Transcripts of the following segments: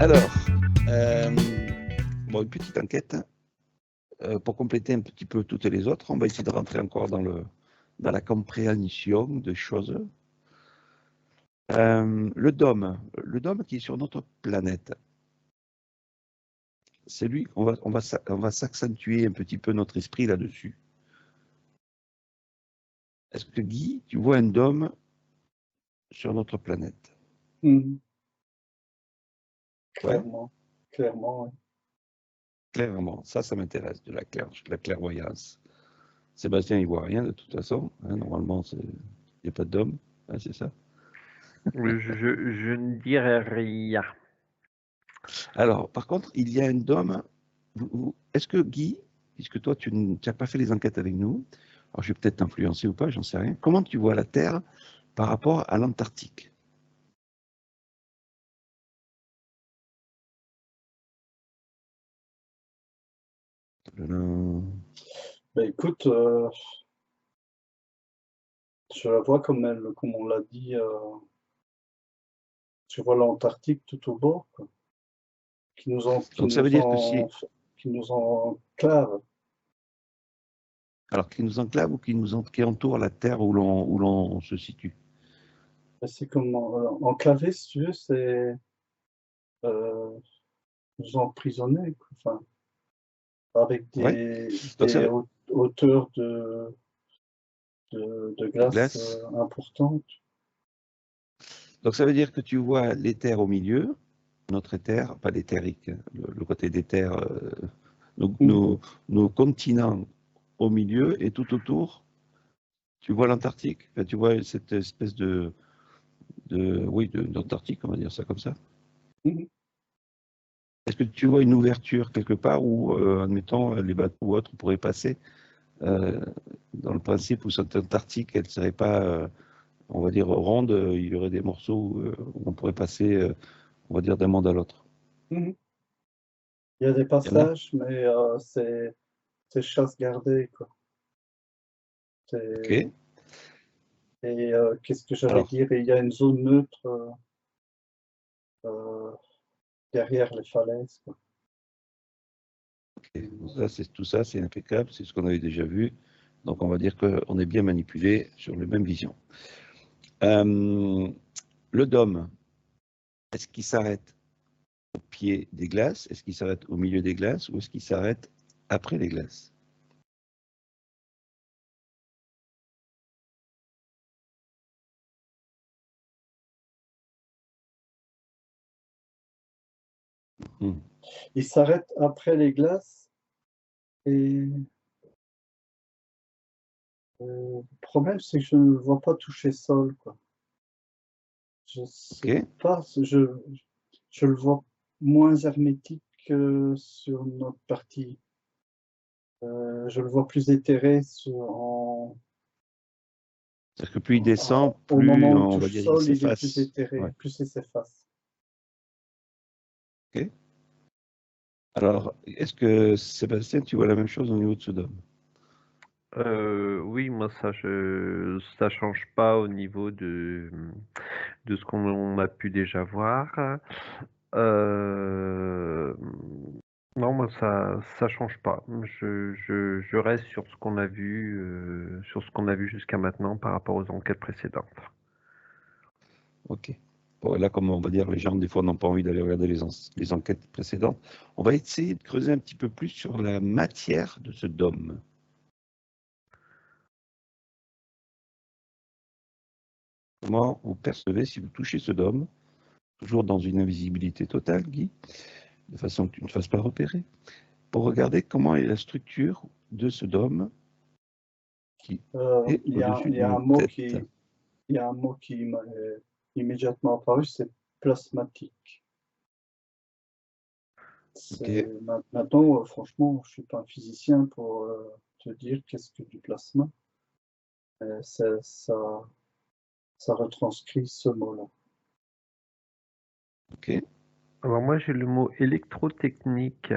Alors, bon, une petite enquête pour compléter un petit peu toutes les autres. On va essayer de rentrer encore dans la compréhension des choses. Le dôme qui est sur notre planète, c'est lui, on va s'accentuer un petit peu notre esprit là-dessus. Est-ce que Guy, tu vois un dôme sur notre planète? Mhm. Ouais, Clairement. clairement, ça m'intéresse, de la clairvoyance. Sébastien, il voit rien de toute façon. Hein, normalement, il n'y a pas de dôme, hein, c'est ça? Je ne dirais rien. Alors, par contre, il y a un dôme. Est-ce que Guy, puisque toi, tu n'as pas fait les enquêtes avec nous, alors je vais peut-être t'influencer ou pas, j'en sais rien. Comment tu vois la Terre par rapport à l'Antarctique? Ben écoute, je la vois comme on l'a dit, je vois l'Antarctique tout au bord, quoi, Donc ça veut dire que si, qui nous enclave. alors qui nous enclave ou qui entoure la Terre où l'on se situe? Ben, c'est comme enclavé, si tu veux, c'est euh, nous emprisonner, quoi. Enfin, avec Ouais. Donc des hauteurs de glace glace. importantes. Donc ça veut dire que tu vois les terres au milieu, notre terre, pas l'éthérique, le côté des terres, nos, Mhm. nos- nos continents au milieu et tout autour, tu vois l'Antarctique. Enfin, tu vois cette espèce d'Antarctique, on va dire ça comme ça. Mhm. Est-ce que tu vois une ouverture quelque part où, admettons, les bateaux ou autres pourraient passer euh, dans le principe où cette Antarctique, elle ne serait pas, on va dire, ronde, il y aurait des morceaux où on pourrait passer, on va dire, d'un monde à l'autre. Mhm. Il y a des Il y en a? passages, mais c'est chasse gardée, quoi. Ok. Et qu'est-ce que j'allais Alors, dire? Et il y a une zone neutre euh, derrière les falaises, quoi. ok. Tout ça, c'est impeccable, c'est ce qu'on avait déjà vu. Donc, on va dire qu'on est bien manipulé sur les mêmes visions. Le dôme, est-ce qu'il s'arrête au pied des glaces? Est-ce qu'il s'arrête au milieu des glaces? Ou est-ce qu'il s'arrête après les glaces? Hmm. Il s'arrête après les glaces et le problème, c'est que je ne le vois pas toucher sol, quoi. Je sais Ok. pas, je le vois moins hermétique que sur notre partie. Je le vois plus éthéré C'est-à-dire que plus il descend, au plus, moment où il on va touche dire, il sol, il est plus s'efface. éthéré, Ouais. plus il s'efface. Ok. Alors, est-ce que Sébastien, tu vois la même chose au niveau de ce dôme? Oui, moi ça change pas au niveau de ce qu'on a pu déjà voir. Euh, non, moi ça change pas. Je reste sur ce qu'on a vu jusqu'à maintenant par rapport aux enquêtes précédentes. Ok. Bon, là, comme on va dire, les gens, des fois, n'ont pas envie d'aller regarder les enquêtes précédentes. On va essayer de creuser un petit peu plus sur la matière de ce dôme. Comment vous percevez si vous touchez ce dôme, toujours dans une invisibilité totale, Guy, de façon que tu ne te fasses pas repérer, pour regarder comment est la structure de ce dôme qui est au-dessus Il y de a un notre mot tête. il y a un mot qui m'a immédiatement apparu, c'est plasmatique. Ok. Maintenant, franchement, je suis pas un physicien pour te dire qu'est-ce que du plasma. Ça retranscrit ce mot-là. Ok. Alors moi j'ai le mot électrotechnique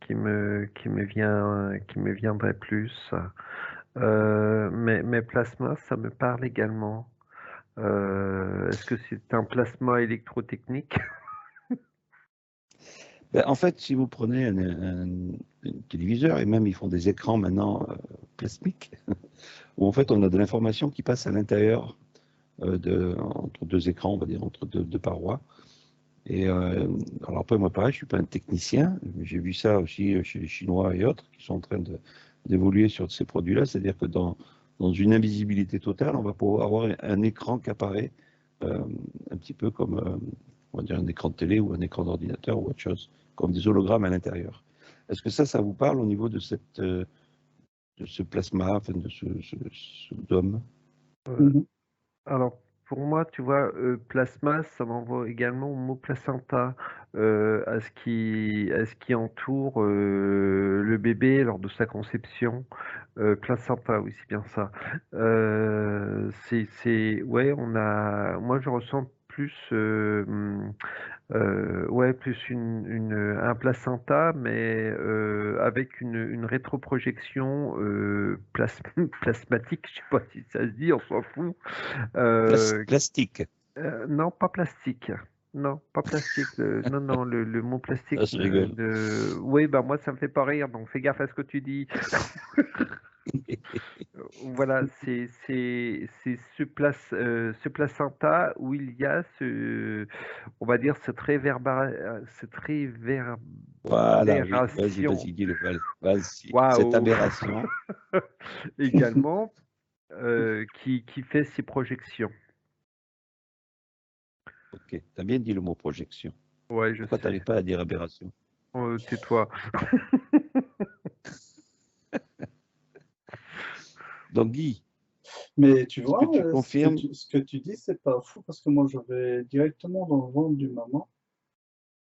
qui me viendrait plus. Mais plasma, ça me parle également. Est-ce que c'est un plasma électrotechnique? Ben, en fait, si vous prenez un téléviseur, et même ils font des écrans maintenant plasmiques, où en fait on a de l'information qui passe à l'intérieur entre deux écrans, on va dire, entre deux parois. Et alors après, moi pareil, je suis pas un technicien, mais j'ai vu ça aussi chez les Chinois et autres qui sont en train d'évoluer sur ces produits-là, c'est-à-dire que dans une invisibilité totale, on va pouvoir avoir un écran qui apparaît un petit peu comme on va dire un écran de télé ou un écran d'ordinateur ou autre chose, comme des hologrammes à l'intérieur. Est-ce que ça vous parle au niveau de ce plasma, enfin de ce dôme? Mhm. Alors, pour moi, tu vois, plasma, ça m'envoie également au mot placenta, à ce qui entoure le bébé lors de sa conception. Placenta, oui, c'est bien ça. Ouais, moi je ressens plus, ouais, plus un placenta, mais avec une rétroprojection plasmatique, je sais pas si ça se dit, on s'en fout. Plastique. Non, pas plastique. Non, pas plastique. Non, non, le mot plastique. Ah, je rigole. Oui, bah moi ça me fait pas rire, donc fais gaffe à ce que tu dis. Voilà, c'est ce placenta où il y a on va dire cette Voilà, oui, vas-y, réverbération. dis-le, vas-y. Cette Waouh! aberration. Également, qui fait ses projections. Ok, t'as bien dit le mot projection. Ouais, je Pourquoi sais. t'arrives pas à dire aberration? Tais-toi. Donc Guy, Mais tu est-ce vois, que tu confirmes? ce que tu dis, c'est pas fou parce que moi, je vais directement dans le ventre du maman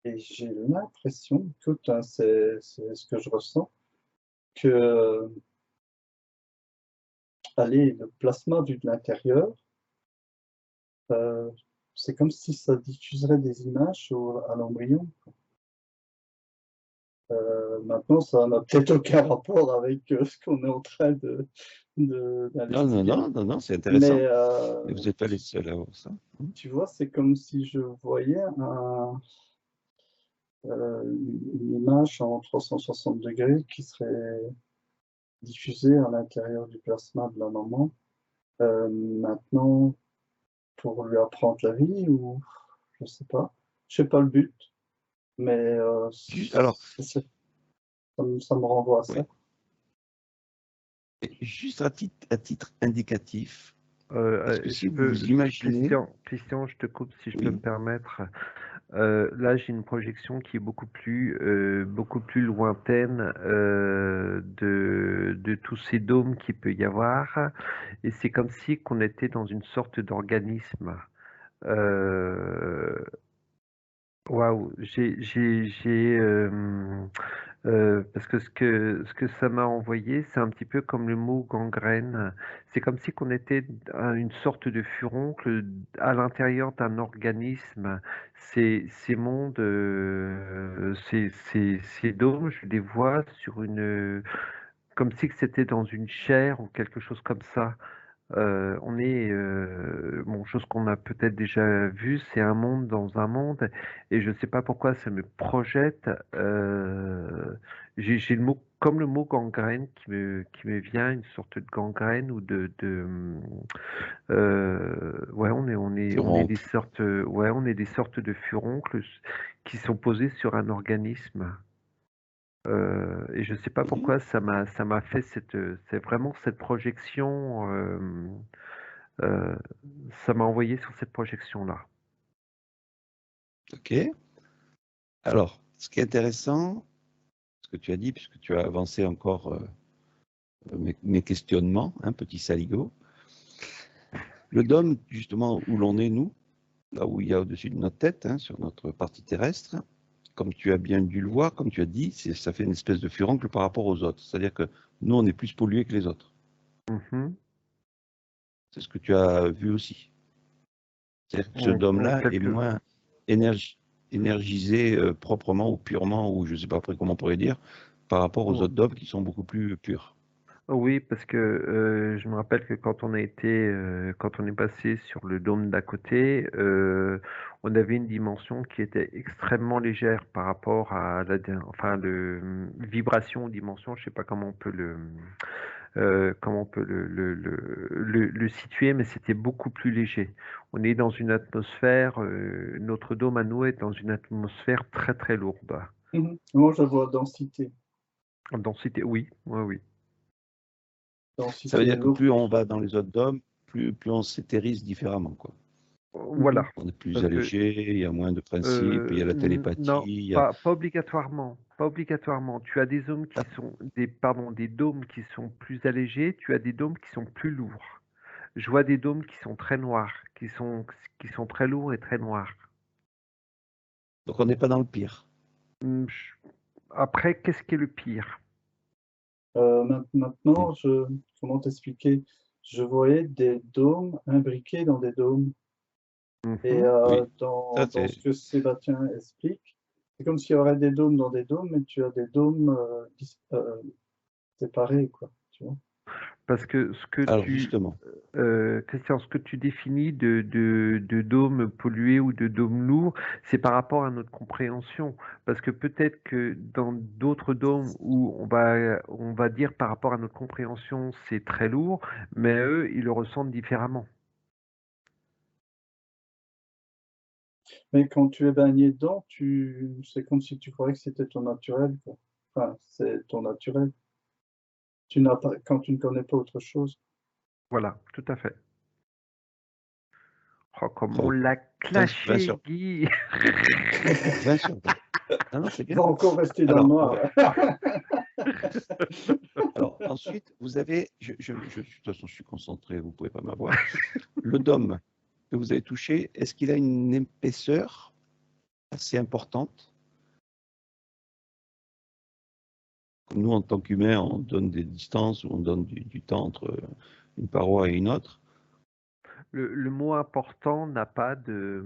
et j'ai l'impression, écoute, hein, c'est ce que je ressens, que, allez, le plasma vu de l'intérieur, euh, c'est comme si ça diffuserait des images à l'embryon. Maintenant, ça n'a peut-être aucun rapport avec ce qu'on est en train Non, non, d'investiguer. non, non, non, c'est Mais intéressant. Mais vous n'êtes pas les seuls à avoir ça. tu vois, c'est comme si je voyais une image en 360 degrés qui serait diffusée à l'intérieur du plasma de la maman. Maintenant, pour lui apprendre la vie, ou je sais pas le but, mais Alors, ça me renvoie à oui, ça. juste à titre indicatif, est-ce que si vous vous imaginez, Christian, je te coupe si je peux me oui, permettre. Là, j'ai une projection qui est beaucoup plus lointaine de tous ces dômes qu'il peut y avoir, et c'est comme si qu'on était dans une sorte d'organisme. Euh, Waouh, parce que ce que ça m'a envoyé, c'est un petit peu comme le mot gangrène. C'est comme si qu'on était une sorte de furoncle à l'intérieur d'un organisme. Ces mondes, ces dômes, je les vois comme si que c'était dans une chair ou quelque chose comme ça. Bon, chose qu'on a peut-être déjà vue, c'est un monde dans un monde, et je ne sais pas pourquoi ça me projette. J'ai comme le mot gangrène qui me vient, une sorte de gangrène ou ouais, on est des furoncle. sortes, ouais, on est des sortes de furoncles qui sont posés sur un organisme. Et je sais pas Oui, pourquoi ça m'a fait c'est vraiment cette projection. Euh, Ça m'a envoyé sur cette projection-là. ok. Alors, ce qui est intéressant, ce que tu as dit, puisque tu as avancé encore mes questionnements, hein, petit saligo, le dôme, justement, où l'on est, nous, là où il y a au-dessus de notre tête, hein, sur notre partie terrestre, comme tu as bien dû le voir, comme tu as dit, ça fait une espèce de furoncle par rapport aux autres. C'est-à-dire que nous, on est plus pollués que les autres. Mhm. C'est ce que tu as vu aussi. C'est-à-dire que ce dôme-là est moins énergisé proprement ou purement, ou je ne sais pas après comment on pourrait dire, par rapport aux autres dômes qui sont beaucoup plus purs. Oui, parce que je me rappelle que quand on est passé sur le dôme d'à côté, on avait une dimension qui était extrêmement légère par rapport à enfin vibration ou dimension, je sais pas comment on peut le situer, mais c'était beaucoup plus léger. On est dans une atmosphère, notre dôme à nous est dans une atmosphère très très lourde. Moi, je vois densité. En densité, oui, oui, oui. Ça veut Densité dire que lourde. plus on va dans les autres dômes, plus on s'éthérise différemment, quoi. Voilà. On est plus Parce que allégé, il y a moins de principes, il y a la télépathie, non, il y a... pas obligatoirement. Pas obligatoirement. Tu as des dômes qui Ah, sont des dômes qui sont plus allégés, tu as des dômes qui sont plus lourds. Je vois des dômes qui sont très noirs, qui sont très lourds et très noirs. donc on n'est pas dans le pire. Hum, je- Après, qu'est-ce qui est le pire? Maintenant, comment t'expliquer? Je voyais des dômes imbriqués dans des dômes. Et Mhm. Oui, ça dans ce c'est... que Sébastien explique, c'est comme s'il y aurait des dômes dans des dômes, mais tu as des dômes séparés, quoi. Tu vois? Parce que ce que Alors tu, justement, Christian, ce que tu définis de dôme pollué ou de dôme lourd, c'est par rapport à notre compréhension. Parce que peut-être que dans d'autres dômes où on va dire par rapport à notre compréhension, c'est très lourd, mais eux, ils le ressentent différemment. Mais quand tu es baigné dedans, c'est comme si tu croyais que c'était ton naturel, quoi. Enfin, c'est ton naturel. Tu n'as pas, quand tu ne connais pas autre chose. Voilà, tout à fait. Oh, comme on bravo. l'a 20 clashé, sur, Guy! 20 sur 20. Non, non, c'est Tu bien. vas encore rester dans le Alors, noir. alors ensuite, vous avez, de toute façon, je suis concentré, vous ne pouvez pas m'avoir. Le dôme que vous avez touché, est-ce qu'il a une épaisseur assez importante? Comme nous, en tant qu'humains, on donne des distances ou on donne du temps entre une paroi et une autre. Le mot important n'a pas de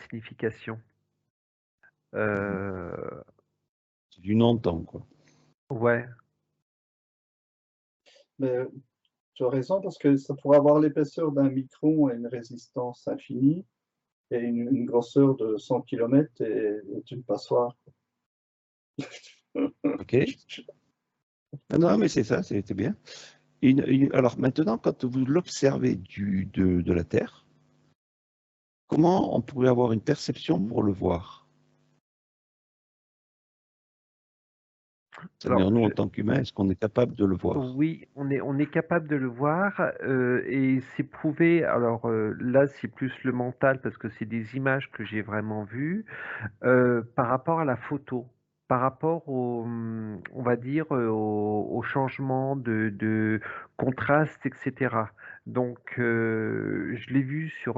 signification. Euh, C'est du non-temps, quoi. ouais, Mais tu as raison, parce que ça pourrait avoir l'épaisseur d'un micron et une résistance infinie, et une grosseur de 100 km et une passoire. OK? Ah non, mais c'est ça, c'était bien. Alors maintenant, quand vous l'observez de la Terre, comment on pourrait avoir une perception pour le voir? alors C'est-à-dire, nous, en tant qu'humains, est-ce qu'on est capable de le voir? oui, on est capable de le voir et c'est prouvé. Alors là, c'est plus le mental parce que c'est des images que j'ai vraiment vues par rapport à la photo, par rapport on va dire, au changement de contraste, etc. Donc, je l'ai vu sur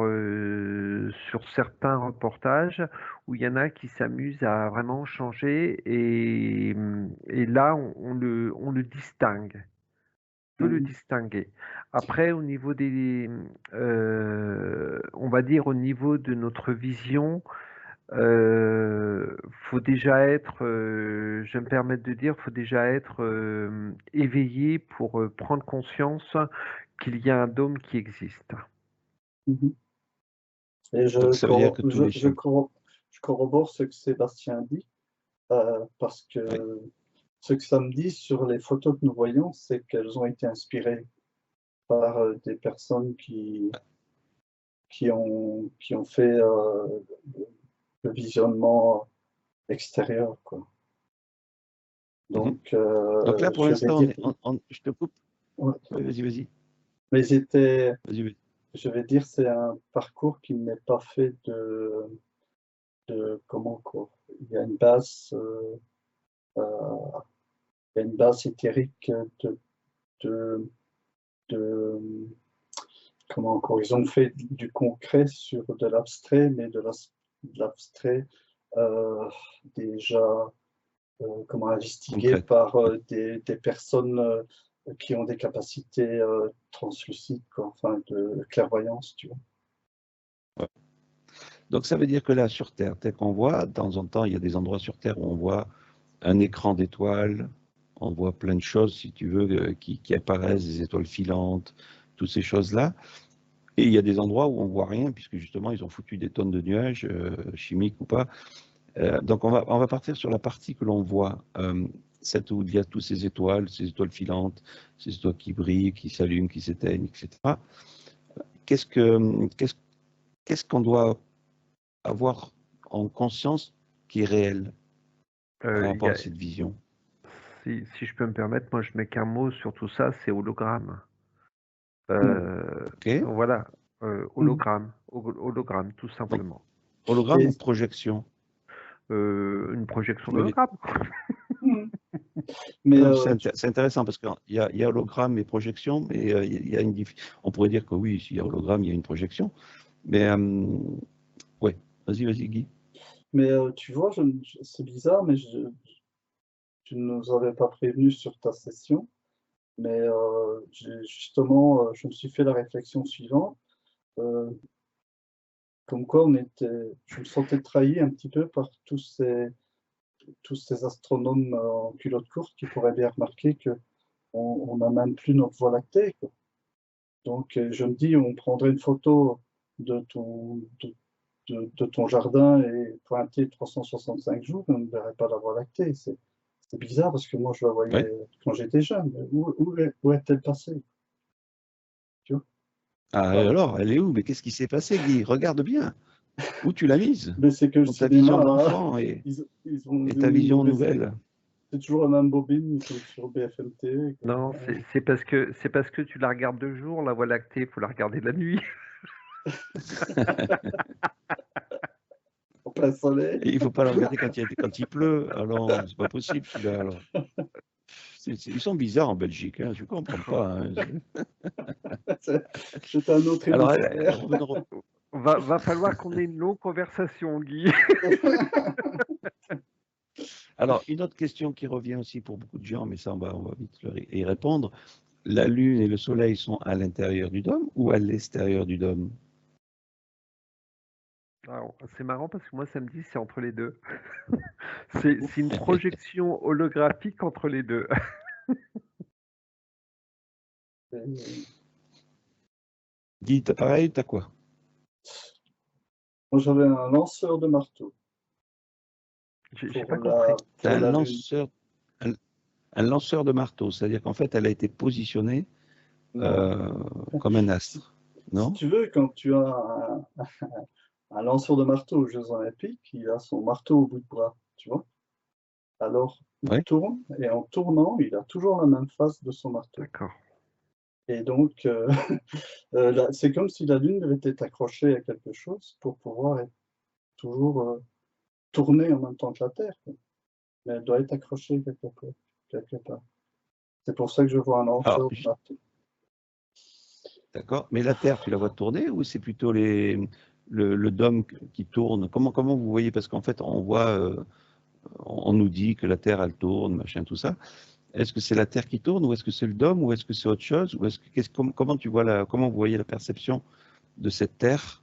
certains reportages où il y en a qui s'amusent à vraiment changer et là, on le distingue, peut le distinguer. Après, au niveau on va dire au niveau de notre vision, faut déjà être, je vais me permettre de dire, faut déjà être éveillé pour prendre conscience qu'il y a un dôme qui existe. Mhm. Et Donc, ça veut dire que tous les champs... je corrobore ce que Sébastien dit, parce Oui. que ce que ça me dit sur les photos que nous voyons, c'est qu'elles ont été inspirées par des personnes qui ont fait le visionnement extérieur, quoi. Mhm. Donc, Donc là, pour je vais l'instant, dire, je te coupe. ouais, Oui, vas-y, vas-y. mais c'était, Vas-y, vas-y. je vais dire, c'est un parcours qui n'est pas fait de comment quoi. Il y a une base, il y a une base éthérique de, de comment encore. Ils ont fait du concret sur de l'abstrait, mais de l'abstrait euh, déjà comment investigué Concrète. par des personnes qui ont des capacités translucides, quoi, enfin de clairvoyance, tu vois. Ouais. Donc, ça veut dire que là, sur Terre, tel qu'on voit, de temps en temps, il y a des endroits sur Terre où on voit un écran d'étoiles, on voit plein de choses, si tu veux, qui apparaissent, des étoiles filantes, toutes ces choses-là. Et il y a des endroits où on voit rien, puisque justement, ils ont foutu des tonnes de nuages, chimiques ou pas. Donc, on va partir sur la partie que l'on voit, celle où il y a toutes ces étoiles filantes, ces étoiles qui brillent, qui s'allument, qui s'éteignent, etc. Qu'est-ce qu'on doit avoir en conscience qui est réel par rapport à cette vision? Si je peux me permettre, moi je mets qu'un mot sur tout ça, c'est hologramme. Ok. Voilà, hologramme, tout simplement. Hologramme ou projection? Une projection Oui. d'hologramme. Mais C'est intéressant parce qu'il y a hologramme et projection, mais il y a on pourrait dire que oui, s'il y a hologramme, il y a une projection. Mais ouais, vas-y Guy. mais tu vois, c'est bizarre, mais tu ne nous avais pas prévenu sur ta session. Mais justement, je me suis fait la réflexion suivante. Comme quoi, je me sentais trahi un petit peu par tous ces astronomes en culotte courte qui pourraient bien remarquer qu'on n'a même plus notre Voie lactée, quoi. Donc, je me dis, on prendrait une photo de ton jardin et pointer 365 jours, on ne verrait pas la Voie lactée. C'est bizarre parce que moi, je la voyais Ouais. quand j'étais jeune. Où est-elle passée? Tu vois? Ah, alors, elle est où? Mais qu'est-ce qui s'est passé, Guy? Regarde bien. Où tu l'as mise? Mais c'est que le Dans ta vision cinéma, d'enfant et ils ont ta mis une vision mauvaise. nouvelle. C'est toujours la même bobine sur BFM TV. Non, c'est parce que tu la regardes de jour, la Voie lactée, il faut la regarder de la nuit. En plein soleil. Et il ne faut pas la regarder quand il pleut. Alors, c'est pas possible celui-là. Alors. Ils sont bizarres en Belgique, hein, je ne comprends pas. Hein. C'est un autre Alors, hémisphère. Va falloir qu'on ait une longue conversation, Guy. Alors, une autre question qui revient aussi pour beaucoup de gens, mais ça, on va vite y répondre. La Lune et le Soleil sont à l'intérieur du dôme ou à l'extérieur du dôme? C'est marrant parce que moi, ça me dit c'est entre les deux. C'est une projection holographique entre les deux. Guy, t'as pareil, t'as quoi? Moi, j'avais un lanceur de marteau. J'ai pas compris. T'as un lanceur de marteau, c'est-à-dire qu'en fait, elle a été positionnée comme un astre, Si non? tu veux, quand tu as un lanceur de marteau aux Jeux Olympiques, il a son marteau au bout de bras, tu vois. Alors, il Ouais. tourne, et en tournant, il a toujours la même face de son marteau. D'accord. Et donc, c'est comme si la Lune était accrochée à quelque chose pour pouvoir être toujours tourner en même temps que la Terre, quoi. Mais elle doit être accrochée quelque part. C'est pour ça que je vois un Alors, lanceur de marteau. d'accord, mais la Terre, tu la vois tourner ou c'est plutôt le dôme qui tourne? Comment vous voyez? Parce qu'en fait, on voit, on nous dit que la Terre, elle tourne, machin, tout ça. Est-ce que c'est la Terre qui tourne ou est-ce que c'est le dôme ou est-ce que c'est autre chose? Ou comment tu vois comment vous voyez la perception de cette Terre?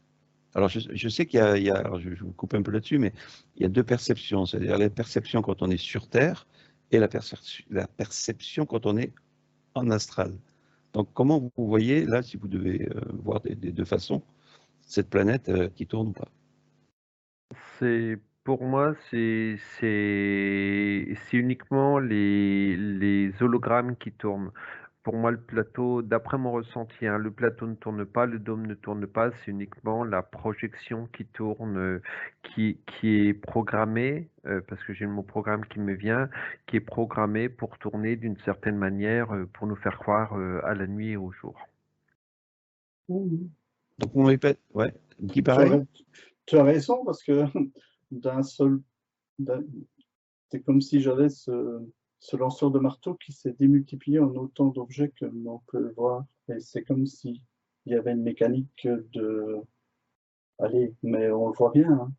Alors, je sais alors, je vous coupe un peu là-dessus, mais il y a deux perceptions, c'est-à-dire la perception quand on est sur Terre et la perception quand on est en astral. Donc, comment vous voyez, là, si vous devez voir des deux façons, cette planète qui tourne ou pas? Pour moi, c'est uniquement les hologrammes qui tournent. Pour moi, le plateau, d'après mon ressenti, hein, le plateau ne tourne pas, le dôme ne tourne pas, c'est uniquement la projection qui tourne, qui est programmée, parce que j'ai le mot programme qui me vient, qui est programmée pour tourner d'une certaine manière, pour nous faire croire à la nuit et au jour. Donc, on répète, ouais, qui Tu pareil? as raison, parce que c'est comme si j'avais ce lanceur de marteau qui s'est démultiplié en autant d'objets que l'on peut voir. Et c'est comme s'il y avait une mécanique Allez, mais on le voit bien, hein.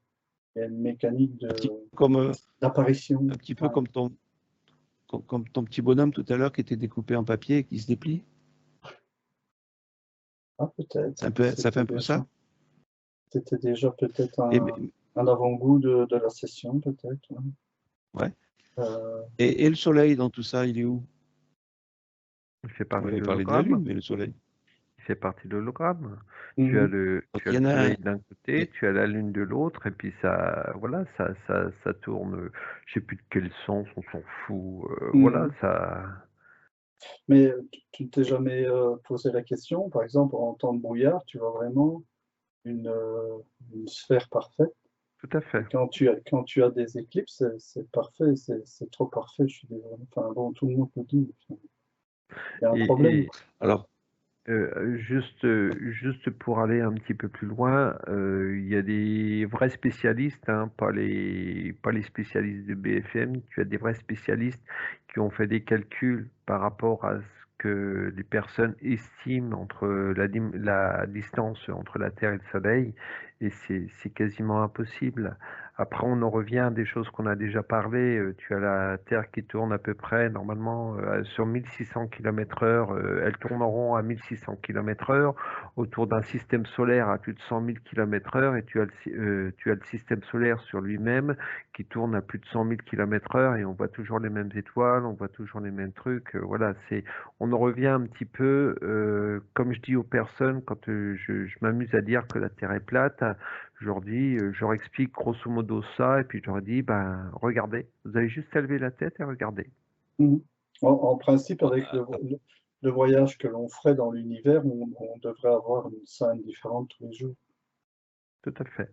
Il y a une mécanique d'apparition. Un petit peu comme ton petit bonhomme tout à l'heure qui était découpé en papier et qui se déplie. Ah, peut-être. Ça fait un peu ça? C'était déjà peut-être Et, un avant-goût de la session, peut-être. ouais. Et le soleil dans tout ça, il est où? Il fait On partie avait de parlé de la Lune, l'hologramme. mais le soleil. Il fait partie de l'hologramme. Tu as Mhm. le, Donc tu as il y le en a un. soleil d'un côté, tu as la lune de l'autre, et puis ça, voilà, ça tourne. Je sais plus de quel sens, on s'en fout. Voilà, Mhm. ça. Mais tu ne t'es jamais posé la question, par exemple, en temps de brouillard, tu vois vraiment une sphère parfaite. Tout à Et fait. quand tu as des éclipses, c'est parfait, c'est trop parfait, je suis désolé. Enfin bon, tout le monde le dit. Il y a un problème. Et Alors, juste pour aller un petit peu plus loin, il y a des vrais spécialistes, hein, pas les spécialistes de BFM, tu as des vrais spécialistes qui ont fait des calculs par rapport à ce que les personnes estiment entre la distance entre la Terre et le Soleil, et c'est quasiment impossible. Après, on en revient à des choses qu'on a déjà parlé. Tu as la Terre qui tourne à peu près, normalement, sur 1600 km/h. Elle tourne en rond à 1600 km/h, autour d'un système solaire à plus de 100 000 km/h. Et tu as le système solaire sur lui-même qui tourne à plus de 100 000 km/h. Et on voit toujours les mêmes étoiles, on voit toujours les mêmes trucs. Voilà, on en revient un petit peu, comme je dis aux personnes, quand je m'amuse à dire que la Terre est plate. Je je leur explique grosso modo ça, et puis je leur dis, ben, regardez, vous avez juste à lever la tête et regardez. Mhm. En principe, avec le voyage que l'on ferait dans l'univers, on devrait avoir une scène différente tous les jours. Tout à fait.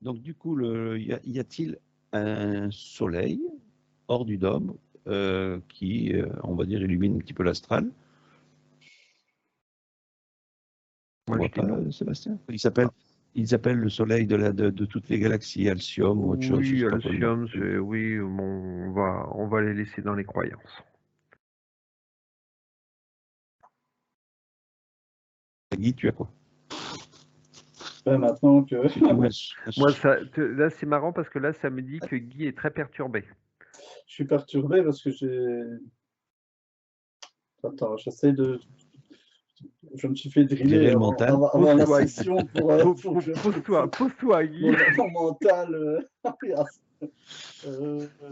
donc du coup, y a-t-il un soleil hors du dôme qui, on va dire, illumine un petit peu l'astral? On Moi, voit je dis pas, non. Sébastien? Ah, Ils appellent le soleil de toutes les galaxies, Alcyone ou autre chose, je oui, sais pas quoi le nom. Alcium, oui, bon, on va les laisser dans les croyances. Guy, tu as quoi? Ben, maintenant que Est-ce que tu vois Moi, là, c'est marrant parce que là, ça me dit que Guy est très perturbé. je suis perturbé parce que j'ai. Attends, je me suis fait driller virer le mental? avant la Pose-toi, session pour que je pose-toi, Guy. mon mental.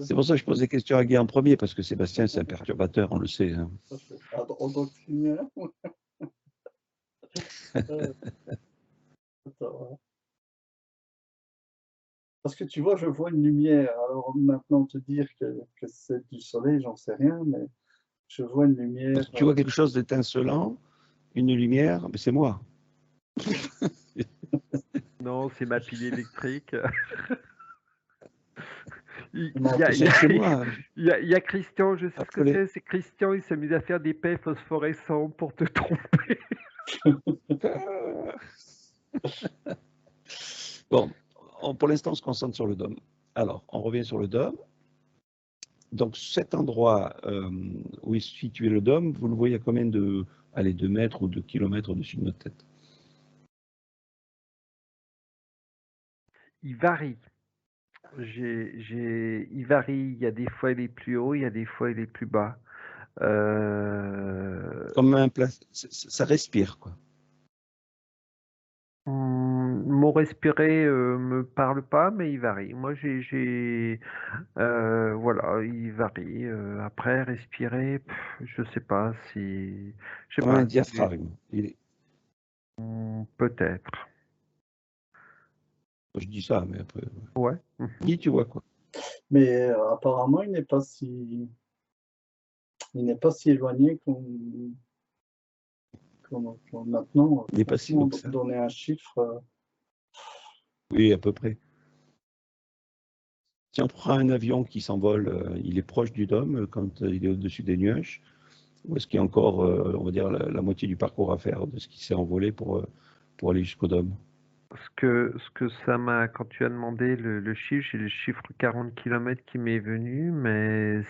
C'est pour ça que je pose des questions à Guy en premier, parce que Sébastien, c'est un perturbateur, on le sait, hein. endoctriné. Attends. Parce que tu vois, je vois une lumière. Alors maintenant, te dire que c'est du soleil, j'en sais rien, mais je vois une lumière. Tu vois quelque chose d'étincelant, une lumière, mais c'est moi. Non, c'est ma pile électrique. Il Non, y a, il y a- C'est moi. il y a Christian, je sais ce que Appelez. c'est Christian, il s'amuse à faire des paix phosphorescents pour te tromper. Bon, pour l'instant, on se concentre sur le dôme. Alors, on revient sur le dôme. Donc, cet endroit où est situé le dôme, vous le voyez à combien de mètres ou de kilomètres au-dessus de notre tête? Il varie. Il varie. Il y a des fois il est plus haut, il y a des fois il est plus bas. Comme ça respire, quoi. Mot respirer me parle pas, mais il varie. Moi, voilà, il varie. Après, respirer, je sais pas si, je sais Comme un pas, diaphragme. peut-être. Je dis ça, mais après. Ouais. Guy, tu vois quoi? Mais apparemment, il n'est pas si éloigné qu'on maintenant. Il n'est pas si Franchement, haut que ça. donner un chiffre. Oui, à peu près. Si on prend un avion qui s'envole, il est proche du dôme quand il est au-dessus des nuages, ou est-ce qu'il y a encore, on va dire, la moitié du parcours à faire de ce qui s'est envolé pour aller jusqu'au dôme? Ce que ça m'a, quand tu as demandé le chiffre, j'ai le chiffre 40 km qui m'est venu, mais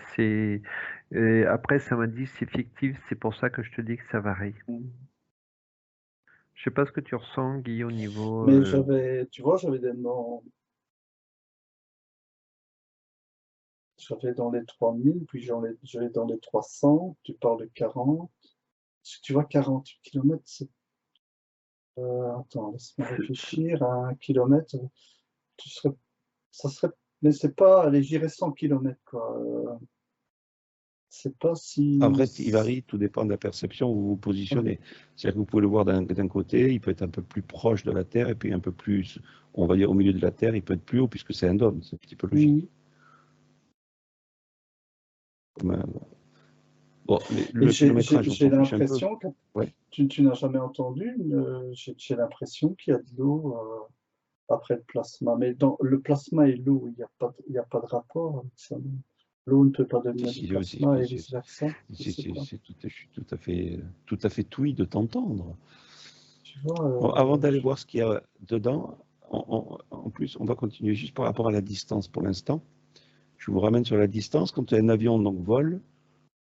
et après ça m'a dit c'est fictif, c'est pour ça que je te dis que ça varie. Je sais pas ce que tu ressens, Guy, au niveau. Mais tu vois, j'avais dans les 3000, puis j'avais dans les 300. Tu parles de 40. Si tu vois, 48 km, attends, laisse-moi c'est- réfléchir. À 1 kilomètre, tu serais, ça serait Mais c'est pas, allez, j'irais 100 km, quoi. C'est pas si... Après, il varie, tout dépend de la perception où vous vous positionnez. C'est-à-dire que vous pouvez le voir d'un côté, il peut être un peu plus proche de la Terre, et puis un peu plus, on va dire, au milieu de la Terre, il peut être plus haut, puisque c'est un dôme, c'est un petit peu logique. Bon, Et le kilométrage, on j'ai s'en fiche un peu. l'impression que Ouais. tu n'as jamais entendu, j'ai l'impression qu'il y a de l'eau après le plasma. Mais dans le plasma et l'eau, il y a pas de rapport avec ça. L'eau ne peut pas devenir du plasma et vice-versa. Je suis tout à fait ouïe de t'entendre. Tu vois, Bon, avant d'aller voir ce qu'il y a dedans, en plus, on va continuer juste par rapport à la distance pour l'instant. Je vous ramène sur la distance. Quand un avion donc, vole,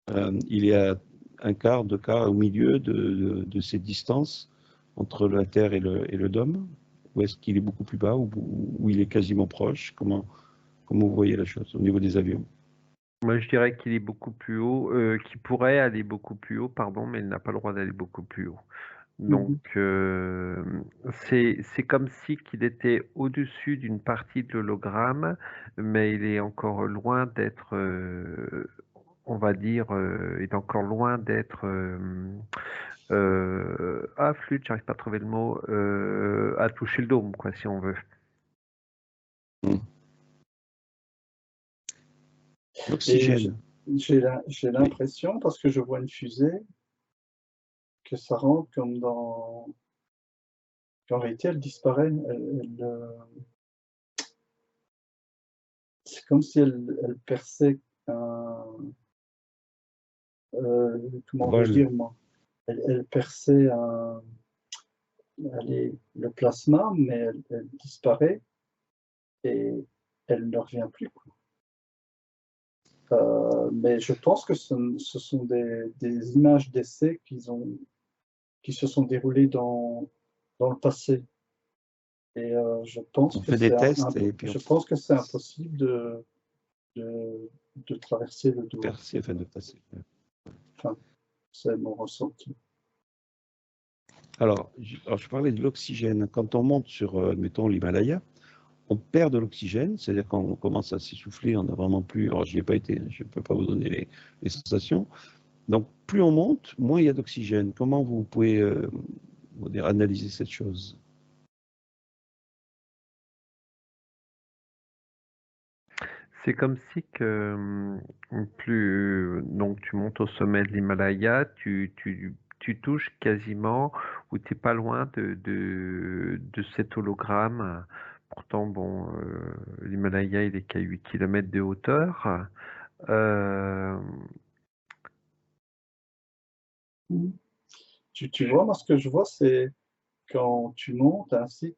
il y a un quart, deux quarts au milieu de ces distances entre la Terre et le dôme. Ou est-ce qu'il est beaucoup plus bas ou il est quasiment proche? Comment vous voyez la chose au niveau des avions? Moi, je dirais qu'il est beaucoup plus haut, qu'il pourrait aller beaucoup plus haut, pardon, mais il n'a pas le droit d'aller beaucoup plus haut. Donc, c'est comme si qu'il était au-dessus d'une partie de l'hologramme, mais il est encore loin d'être, on va dire, il est encore loin d'être, flûte, j'arrive pas à trouver le mot, à toucher le dôme, quoi, si on veut. L'oxygène. J'ai l'impression, parce que je vois une fusée, que ça rentre comme dans... qu'en réalité, elle disparaît. C'est comme si elle perçait un... comment vais-je dire, moi? Elle perçait le plasma, mais elle disparaît et elle ne revient plus, quoi. Mais je pense que ce sont des images d'essai qui se sont déroulées dans le passé. Et je pense On que fait des tests et puis je pense que c'est impossible de traverser le dos. de passer. Enfin, c'est mon ressenti. Alors, je parlais de l'oxygène. Quand on monte sur, mettons, l'Himalaya, on perd de l'oxygène, c'est-à-dire qu'on commence à s'essouffler, on n'a vraiment plus. Alors, je n'y ai pas été, je ne peux pas vous donner les sensations. Donc, plus on monte, moins il y a d'oxygène. Comment vous pouvez analyser cette chose? C'est comme si que plus donc tu montes au sommet de l'Himalaya, tu touches quasiment ou tu n'es pas loin de cet hologramme. Pourtant, bon, l'Himalaya, il est qu'à 8 km de hauteur. Tu vois, moi, ce que je vois, c'est quand tu montes ainsi,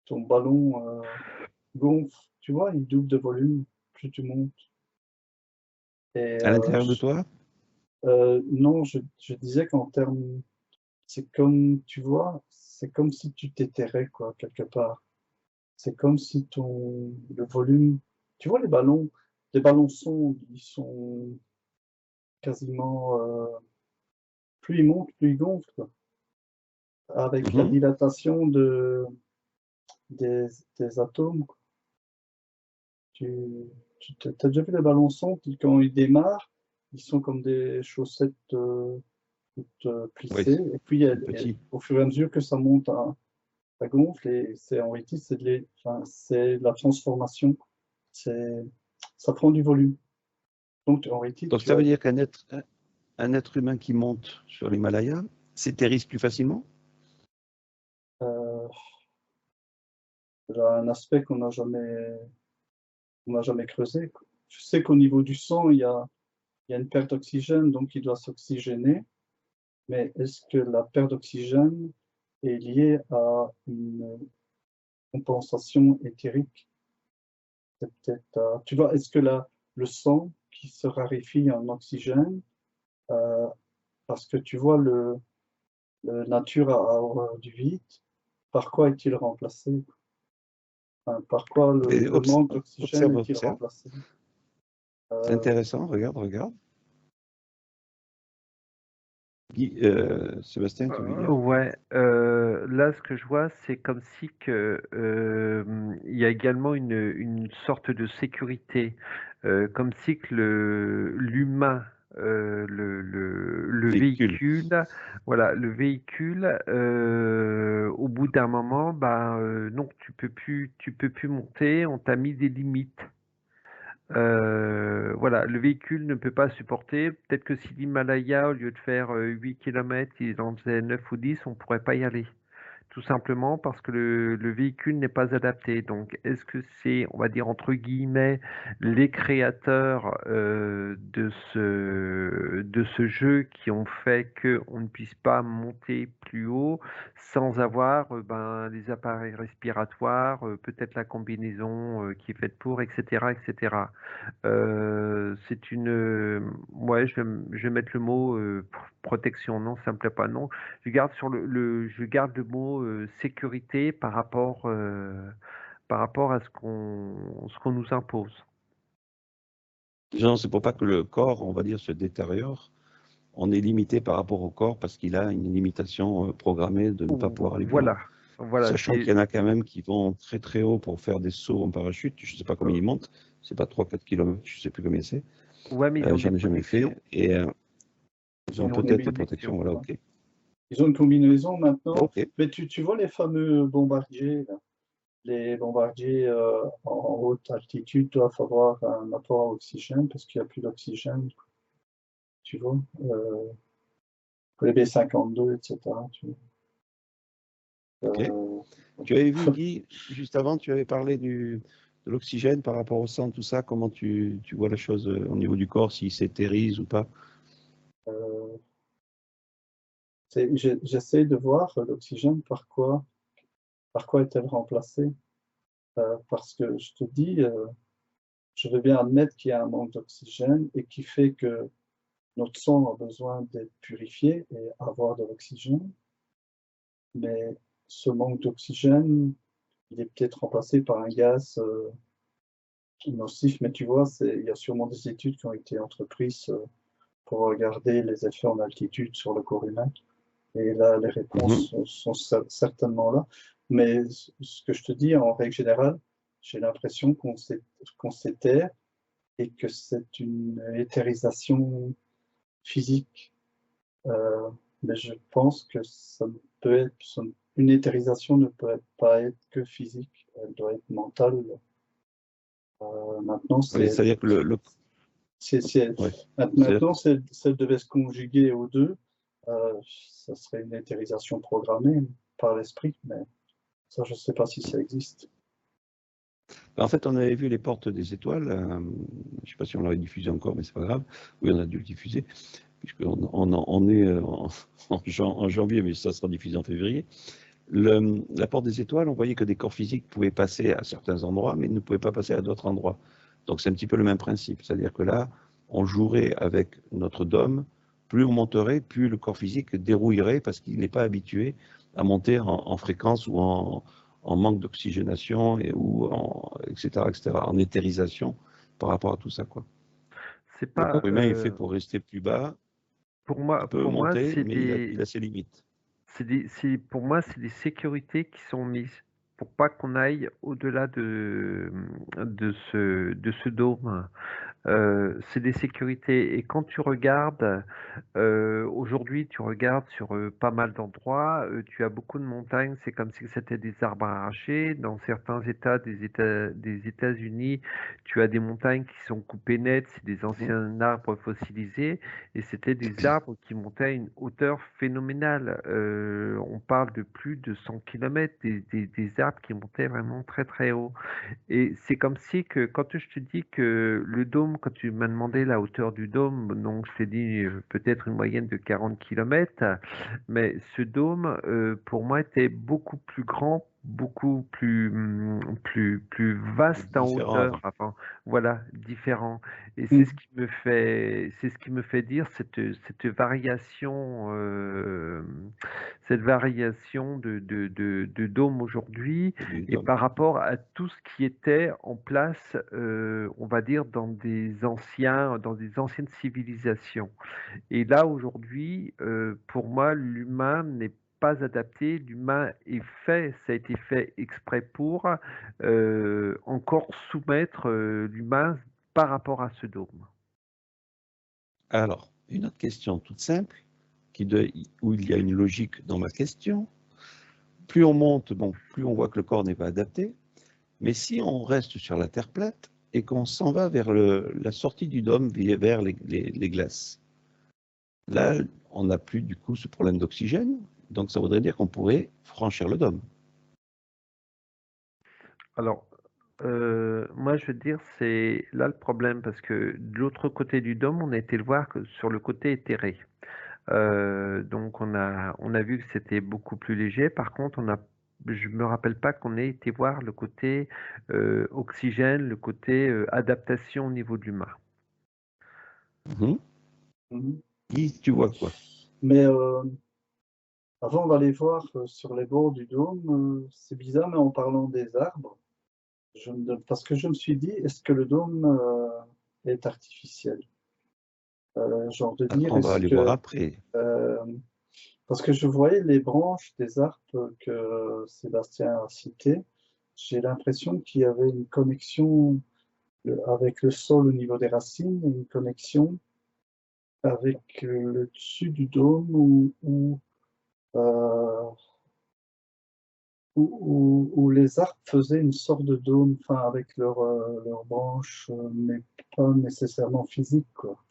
ton ballon gonfle, tu vois, il double de volume, plus tu montes. Et, À l'intérieur de toi? non, je disais qu'en termes, c'est comme, tu vois, c'est comme si tu t'éthérais, quoi, quelque part. C'est comme si le volume, tu vois, les ballons sondes, ils sont quasiment, plus ils montent, plus ils gonflent, quoi. Avec la dilatation des atomes, quoi. Tu as déjà vu les ballons sondes, quand ils démarrent, ils sont comme des chaussettes toutes plissées, Oui, et puis au fur et à mesure que ça monte, ça gonfle, et en réalité, c'est de la transformation, ça prend du volume. Donc, en réalité, donc ça veut dire qu'un être humain qui monte sur l'Himalaya s'étérisse plus facilement? C'est un aspect qu'on n'a jamais creusé, quoi. Je sais qu'au niveau du sang, il y a une perte d'oxygène, donc il doit s'oxygéner. Mais est-ce que la perte d'oxygène est liée à une compensation éthérique? C'est peut-être, tu vois, est-ce que le sang qui se raréfie en oxygène, parce que tu vois, le nature a horreur du vide, par quoi est-il remplacé? Enfin, par quoi le manque d'oxygène est-il Observe. remplacé? C'est intéressant, regarde. Sébastien, tu veux dire? Ouais, là, ce que je vois, c'est comme si que, il y a également une sorte de sécurité, comme si que l'humain, le Véhicule. véhicule, voilà, le véhicule, au bout d'un moment, ben, non, tu peux plus monter, on t'a mis des limites. Voilà, le véhicule ne peut pas supporter. Peut-être que si l'Himalaya, au lieu de faire 8 km, il en faisait 9 ou 10, on pourrait pas y aller. Tout simplement parce que le véhicule n'est pas adapté. Donc, est-ce que c'est, on va dire entre guillemets, les créateurs de ce jeu qui ont fait qu'on ne puisse pas monter plus haut sans avoir ben, les appareils respiratoires, peut-être la combinaison qui est faite pour, etc., etc. C'est une, ouais, je vais mettre le mot protection. Non, ça me plaît pas. Non, je garde le mot sécurité par rapport à ce qu'on nous impose. Non, c'est pour pas que le corps, on va dire, se détériore. On est limité par rapport au corps parce qu'il a une limitation programmée de ne pas pouvoir aller plus haut. Voilà, voilà. Sachant qu'il y en a quand même qui vont très très haut pour faire des sauts en parachute. Je ne sais pas combien ils montent. C'est pas 3-4 km, je ne sais plus combien c'est. Ouais, mais ils ont J'en des ai jamais protections. fait. Et ils ont Ils ont des peut-être des protections. protections. Voilà, ok. Ils ont une combinaison maintenant. Ok. Mais tu vois les fameux bombardiers, là. Les bombardiers en haute altitude doivent avoir un apport à oxygène parce qu'il n'y a plus d'oxygène, tu vois. Les B-52, etc. Ok. Euh, Tu avais vu, Guy, juste avant, tu avais parlé de l'oxygène par rapport au sang, tout ça. Comment tu vois la chose au niveau du corps, s'il s'éthérise ou pas? euh, j'essaie de voir l'oxygène par quoi est-elle remplacée. Parce que je te dis, je veux bien admettre qu'il y a un manque d'oxygène et qui fait que notre sang a besoin d'être purifié et avoir de l'oxygène. Mais ce manque d'oxygène, il est peut-être remplacé par un gaz nocif. Mais tu vois, il y a sûrement des études qui ont été entreprises pour regarder les effets en altitude sur le corps humain. Et là, les réponses sont certainement là. Mais ce que je te dis, en règle générale, j'ai l'impression qu'on s'étère et que c'est une éthérisation physique. Mais je pense que une éthérisation ne peut pas être que physique, elle doit être mentale. Maintenant, Oui, c'est-à-dire que ouais, maintenant, si elle devait se conjuguer aux deux, ça serait une éthérisation programmée par l'esprit, mais ça, je ne sais pas si ça existe. en fait, on avait vu Les Portes des Étoiles. Je ne sais pas si on l'avait diffusé encore, mais c'est pas grave. Oui, on a dû le diffuser, puisqu'on est en janvier, mais ça sera diffusé en février. La Porte des Étoiles, on voyait que des corps physiques pouvaient passer à certains endroits, mais ne pouvaient pas passer à d'autres endroits. Donc c'est un petit peu le même principe. C'est-à-dire que là, on jouerait avec notre dôme. Plus on monterait, plus le corps physique dérouillerait parce qu'il n'est pas habitué à monter en fréquence ou en manque d'oxygénation etc., en éthérisation par rapport à tout ça, quoi. C'est Le pas, corps humain est fait pour rester plus bas. Il peut pour moi, monter, mais il a ses limites. pour moi, c'est des sécurités qui sont mises pour pas qu'on aille au-delà de ce dôme. C'est des sécurités. Et quand tu regardes, aujourd'hui, tu regardes sur pas mal d'endroits, tu as beaucoup de montagnes, c'est comme si c'était des arbres arrachés. Dans certains des États-Unis, tu as des montagnes qui sont coupées nettes, c'est des anciens arbres fossilisés, et c'était des arbres qui montaient à une hauteur phénoménale. On parle de plus de 100 km, des arbres qui montaient vraiment très très haut. Et c'est comme si que quand je te dis que le dôme, quand tu m'as demandé la hauteur du dôme, donc je t'ai dit peut-être une moyenne de 40 km, mais ce dôme, pour moi, était beaucoup plus grand, beaucoup plus vaste en Différent. hauteur, enfin, voilà, différent. Et Mm. c'est ce qui me fait dire cette variation de dôme aujourd'hui, et par rapport à tout ce qui était en place, on va dire, dans des anciennes civilisations. Et là, aujourd'hui, pour moi, l'humain n'est pas adapté. L'humain est fait, ça a été fait exprès pour encore soumettre l'humain par rapport à ce dôme. Alors, une autre question toute simple, où il y a une logique dans ma question. Plus on monte, bon, plus on voit que le corps n'est pas adapté. Mais si on reste sur la Terre plate et qu'on s'en va vers la sortie du dôme, vers les glaces, là, on n'a plus du coup ce problème d'oxygène. Donc ça voudrait dire qu'on pourrait franchir le dôme. Alors, moi, je veux dire, c'est là le problème, parce que de l'autre côté du dôme, on a été le voir que sur le côté éthéré. Donc, on a vu que c'était beaucoup plus léger. Par contre, je me rappelle pas qu'on ait été voir le côté oxygène, le côté adaptation au niveau de l'humain. Mhm. Tu vois quoi? Mais avant d'aller voir sur les bords du dôme, c'est bizarre, mais en parlant des arbres, parce que je me suis dit, est-ce que le dôme est artificiel? Genre de dire, On va est-ce aller voir que... après. Parce que je voyais les branches des arbres que Sébastien a citées, j'ai l'impression qu'il y avait une connexion avec le sol au niveau des racines et une connexion avec le dessus du dôme euh, où les arbres faisaient une sorte de dôme, enfin avec leurs branches, mais pas nécessairement physiques, quoi.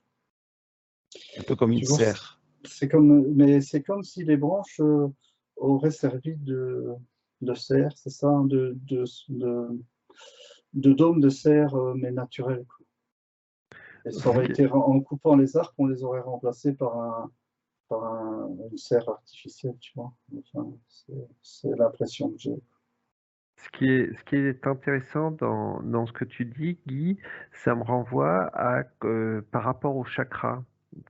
Un peu comme une Tu vois, serre. mais c'est comme si les branches auraient servi de serre, c'est ça, hein, de dôme de serre, mais naturel, quoi. Et ça aurait été, en coupant les arbres, on les aurait remplacés par une serre artificielle, tu vois. Enfin, c'est l'impression que j'ai. Ce qui est intéressant dans ce que tu dis, Guy, ça me renvoie à par rapport au chakra.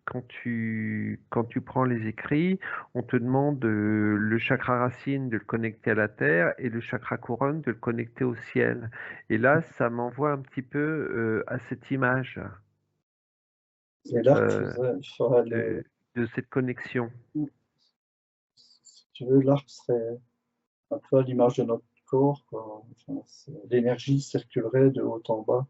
Quand tu prends les écrits, on te demande le chakra racine de le connecter à la terre et le chakra couronne de le connecter au ciel. Et là, ça m'envoie un petit peu à cette image Et l'arc euh, ferait de cette connexion. si tu veux, l'arc serait un peu à l'image de notre corps, quoi. Enfin, l'énergie circulerait de haut en bas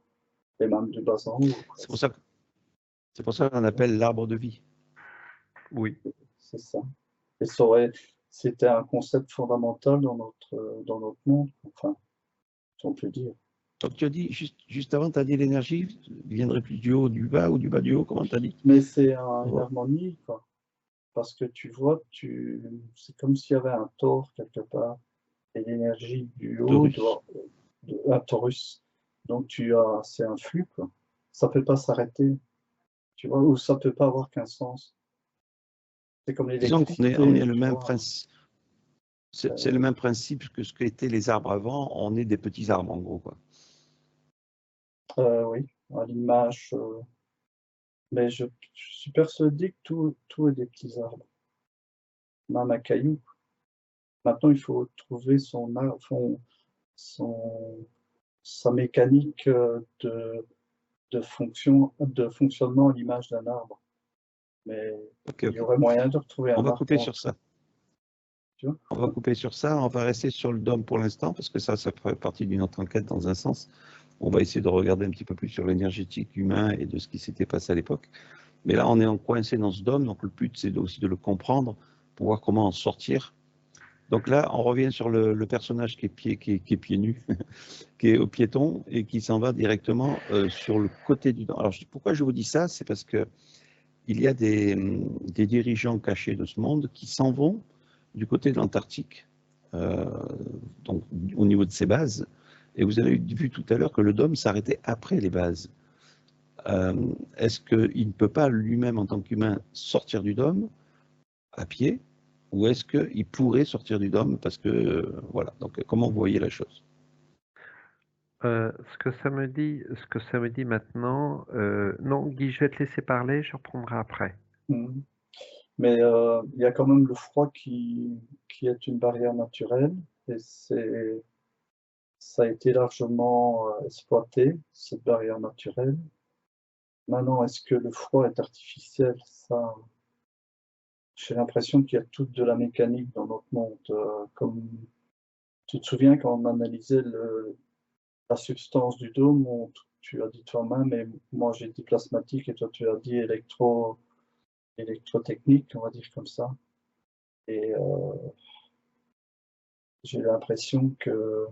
et même de bas en haut, quoi. C'est pour ça qu'on appelle l'arbre de vie. Oui. C'est ça. Et c'était un concept fondamental dans notre monde, enfin, si on peut dire. Donc tu as dit, juste avant, tu as dit l'énergie viendrait plus du haut, du bas ou du bas du haut, comment tu as dit? Mais c'est une harmonie, quoi. Parce que tu vois, c'est comme s'il y avait un tore quelque part. Et l'énergie du haut Taurus. un torus. Donc c'est un flux, quoi. Ça peut pas s'arrêter, tu vois, ou ça peut pas avoir qu'un sens. C'est comme Disons on est l'électricité, le tu même vois. principe. C'est le même principe que ce qu'étaient les arbres avant. On est des petits arbres, en gros, quoi. Oui, à l'image. Mais je suis persuadé que tout est des petits arbres, même un caillou. Maintenant, il faut trouver sa mécanique de fonctionnement à l'image d'un arbre. Mais il y aurait moyen de retrouver On un va arbre couper en sur tout. ça. Tu vois. On va couper sur ça. On va rester sur le dôme pour l'instant, parce que ça ferait partie d'une autre enquête dans un sens. On va essayer de regarder un petit peu plus sur l'énergétique humain et de ce qui s'était passé à l'époque. Mais là, on est coincé dans ce dôme, donc le but, c'est aussi de le comprendre pour voir comment en sortir. Donc là, on revient sur le personnage qui est pieds nus, qui est au piéton et qui s'en va directement sur le côté du dôme. Alors, pourquoi je vous dis ça? C'est parce que il y a des dirigeants cachés de ce monde qui s'en vont du côté de l'Antarctique, donc au niveau de ses bases. Et vous avez vu tout à l'heure que le dôme s'arrêtait après les bases. Est-ce qu'il ne peut pas lui-même, en tant qu'humain, sortir du dôme à pied, ou est-ce qu'il pourrait sortir du dôme parce que, voilà, donc comment vous voyez la chose? Ce que ça me dit maintenant, non, Guy, je vais te laisser parler, je reprendrai après. Mhm. Mais il y a quand même le froid qui est une barrière naturelle et ça a été largement exploité, cette barrière naturelle. Maintenant, est-ce que le froid est artificiel? Ça, j'ai l'impression qu'il y a toute de la mécanique dans notre monde. Comme tu te souviens quand on analysait la substance du dôme, tu as dit toi-même, et moi j'ai dit plasmatique et toi tu as dit électrotechnique, on va dire comme ça. Et j'ai l'impression que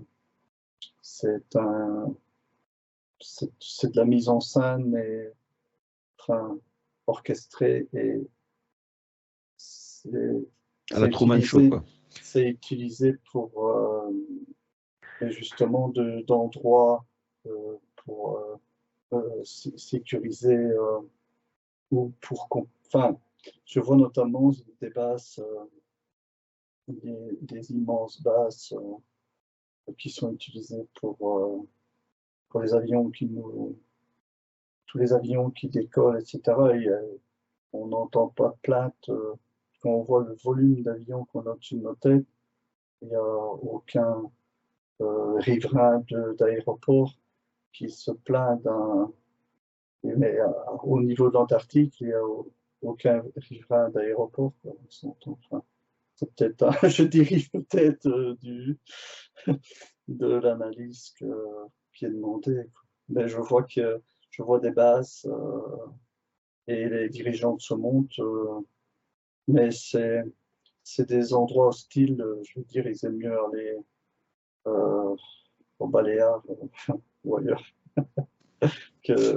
c'est c'est de la mise en scène et enfin, orchestrée et c'est À la Truman Show, utilisé, quoi. c'est utilisé pour justement d'endroits pour sécuriser ou pour enfin, je vois notamment des basses, des immenses basses qui sont utilisées pour les avions tous les avions qui décollent, etc. Et, on n'entend pas de plainte. Quand on voit le volume d'avions qu'on a au-dessus de nos têtes, il n'y a aucun riverain d'aéroport qui se plaint d'un. Mais au niveau de l'Antarctique, il n'y a aucun riverain d'aéroport. Enfin, c'est peut-être, je dérive peut-être de l'analyse qui est demandée. Mais je vois des bases et les dirigeants de ce monde, mais c'est des endroits hostiles. Je veux dire, ils aiment mieux aller au Baléares ou ailleurs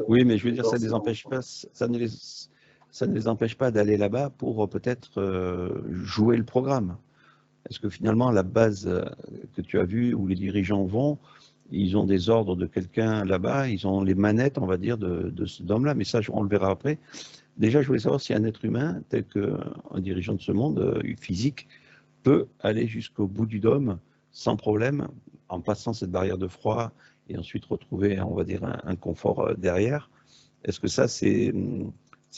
Oui, mais je veux que dire, dans ça ne les ces empêche endroits. pas, ça ne les empêche pas d'aller là-bas pour peut-être jouer le programme. Est-ce que finalement, la base que tu as vue, où les dirigeants vont, ils ont des ordres de quelqu'un là-bas, ils ont les manettes, on va dire, de ce dôme-là, mais ça, on le verra après. Déjà, je voulais savoir si un être humain, tel qu'un dirigeant de ce monde physique, peut aller jusqu'au bout du dôme sans problème, en passant cette barrière de froid et ensuite retrouver, on va dire, un confort derrière. Est-ce que ça, c'est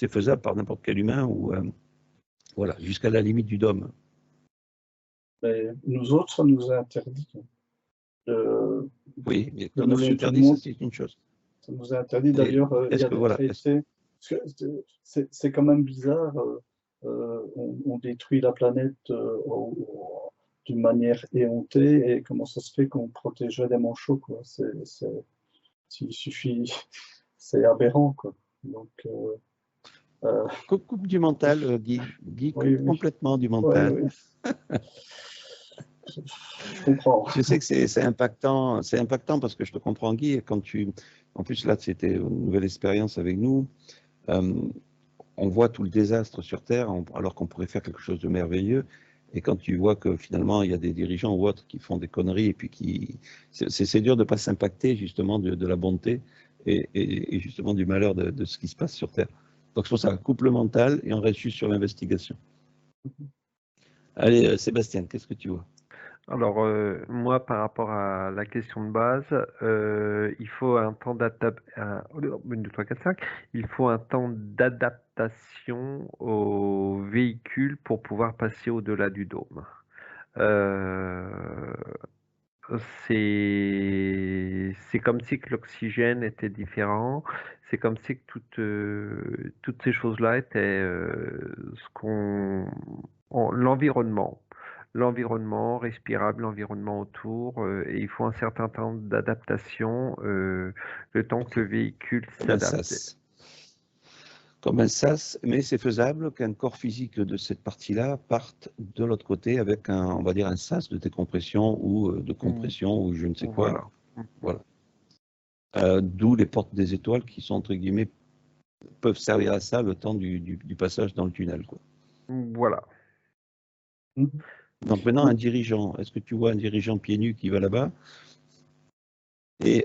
faisable par n'importe quel humain ou voilà, jusqu'à la limite du dôme? Mais nous autres, ça nous est interdit de, Oui, mais de qu'on nous monsieur tout le l'interdit, ça monde. c'est une chose. Ça nous est interdit. Et D'ailleurs, il y est-ce a que des voilà, traités. C'est quand même bizarre. On détruit la planète d'une manière éhontée. Et comment ça se fait qu'on protégerait des manchots, quoi. Il suffit, c'est aberrant, quoi. Donc, coupe du mental, Guy. Guy, oui, coupe oui, complètement du oui, mental. oui, je comprends. Je sais que c'est impactant parce que je te comprends, Guy. Et en plus là, c'était une nouvelle expérience avec nous. Euh, on voit tout le désastre sur Terre, alors qu'on pourrait faire quelque chose de merveilleux. Et quand tu vois que finalement, il y a des dirigeants ou autres qui font des conneries, et puis c'est dur de ne pas s'impacter justement de la bonté et justement du malheur de ce qui se passe sur Terre. Donc c'est pour ça, coupe le mental et on reste juste sur l'investigation. Allez, Sébastien, qu'est-ce que tu vois? Alors, moi, par rapport à la question de base, il faut un temps d'adaptation. 1, 2, 3, 4, 5. Il faut un temps d'adaptation au véhicule pour pouvoir passer au-delà du dôme. Euh, c'est comme si que l'oxygène était différent. C'est comme si que toutes ces choses-là étaient l'environnement. L'environnement respirable, l'environnement autour, et il faut un certain temps d'adaptation, le temps que Ok, le véhicule comme un s'adapte. sas. Comme un sas, mais c'est faisable qu'un corps physique de cette partie-là parte de l'autre côté avec on va dire un sas de décompression ou de compression ou je ne sais quoi. Voilà. Voilà. D'où les portes des étoiles qui sont entre guillemets peuvent servir à ça le temps du passage dans le tunnel, quoi. Voilà. Mhm. Donc maintenant un dirigeant, est-ce que tu vois un dirigeant pieds nus qui va là-bas? et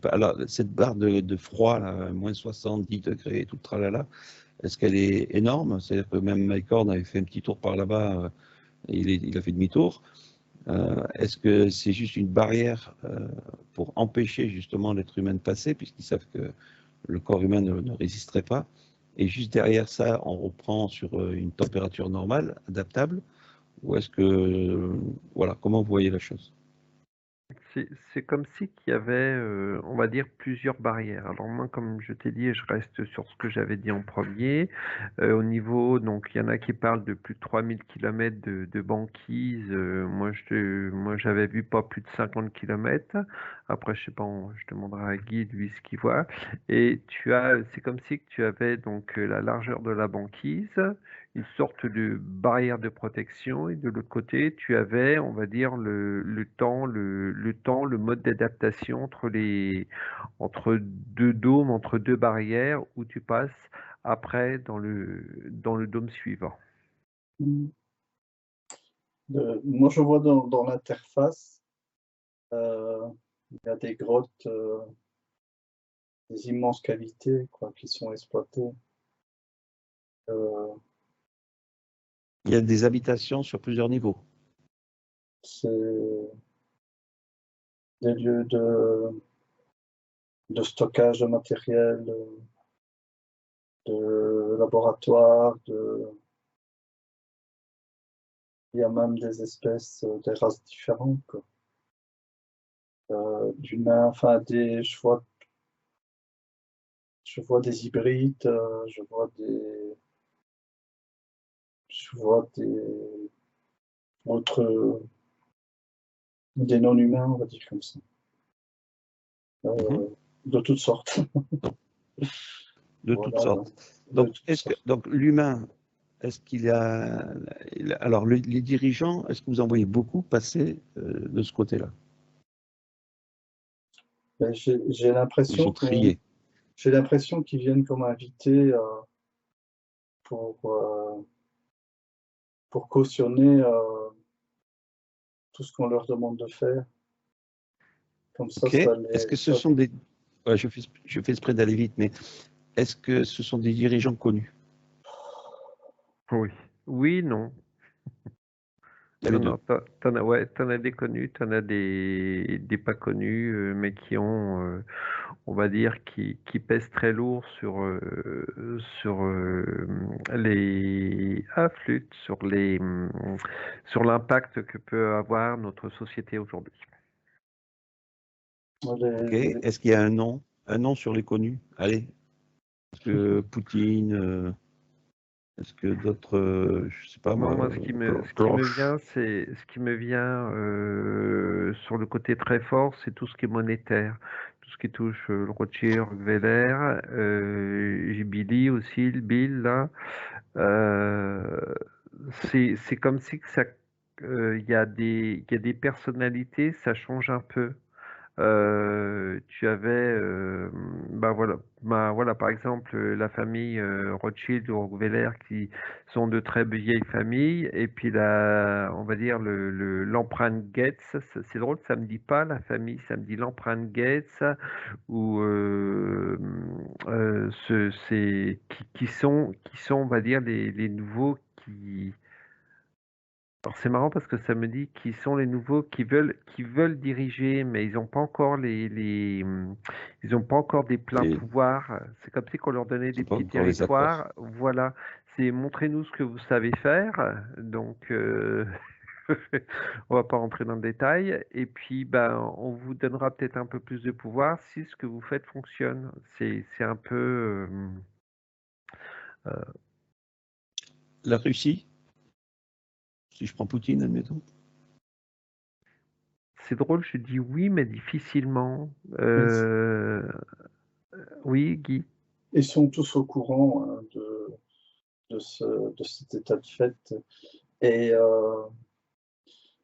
alors, cette barre de froid, là, moins 70 degrés et tout le tralala, est-ce qu'elle est énorme? C'est-à-dire que même Mike Horn avait fait un petit tour par là-bas, il a fait demi-tour. Est-ce que c'est juste une barrière pour empêcher justement l'être humain de passer, puisqu'ils savent que le corps humain ne résisterait pas? Et juste derrière ça, on reprend sur une température normale, adaptable? Ou est-ce que, voilà, comment vous voyez la chose? C'est comme si qu'il y avait, on va dire, plusieurs barrières. Alors moi, comme je t'ai dit, et je reste sur ce que j'avais dit en premier, au niveau, donc il y en a qui parlent de plus de 3000 km de banquise. Moi, j'avais vu pas plus de 50 km. Après, je sais pas, je demanderai à Guy, lui, ce qu'il voit. Et c'est comme si que tu avais donc la largeur de la banquise, une sorte de barrière de protection, et de l'autre côté, tu avais, on va dire, le temps, le mode d'adaptation entre deux dômes, entre deux barrières, où tu passes après dans le dôme suivant. Moi, je vois dans l'interface, il y a des grottes, des immenses cavités quoi, qui sont exploitées. Il y a des habitations sur plusieurs niveaux. C'est des lieux de stockage de matériel, de laboratoire, il y a même des espèces, des races différentes, quoi. D'humains, enfin je vois des hybrides, je vois des non-humains, on va dire comme ça, de toutes sortes. De Voilà, toutes sortes. Donc l'humain, est-ce qu'il a... Alors les dirigeants, est-ce que vous en voyez beaucoup passer de ce côté-là? J'ai l'impression Ils sont triés. J'ai l'impression qu'ils viennent comme invités pour cautionner tout ce qu'on leur demande de faire. Comme ça, Ok. Est-ce que ce sont des... Ouais, je fais exprès d'aller vite, mais est-ce que ce sont des dirigeants connus? Oui. Oui, non. Il y a les deux. T'en as des connus, t'en as des pas connus, mais qui ont, on va dire, qui pèsent très lourd sur les flûtes, sur l'impact que peut avoir notre société aujourd'hui. Ok. Est-ce qu'il y a un nom sur les connus? Allez. Est-ce que Poutine, est-ce que d'autres, je sais pas Non, moi, moi, ce qui me vient, sur le côté très fort, c'est tout ce qui est monétaire, tout ce qui touche le Rothschild, Rockefeller, Billy aussi, le Bill là. C'est comme si que ça, il y a des personnalités, ça change un peu. Tu avais, voilà, par exemple, la famille Rothschild ou Rockefeller qui sont de très vieilles familles, et puis on va dire l'empreinte Gates. C'est drôle, ça me dit pas la famille, ça me dit l'empreinte Gates, ou qui sont, on va dire, les nouveaux qui. Alors c'est marrant parce que ça me dit qu'ils sont les nouveaux qui veulent diriger, mais ils n'ont pas encore ils ont pas encore des pleins et pouvoirs. C'est comme si qu'on leur donnait ils des n'ont pas petits encore les accords? territoires. Voilà, c'est montrez-nous ce que vous savez faire. Donc on va pas rentrer dans le détail. Et puis ben on vous donnera peut-être un peu plus de pouvoir si ce que vous faites fonctionne. C'est un peu La Russie, si je prends Poutine, admettons. c'est drôle, je dis oui, mais difficilement. Oui, Guy. Ils sont tous au courant de cet état de fait. Et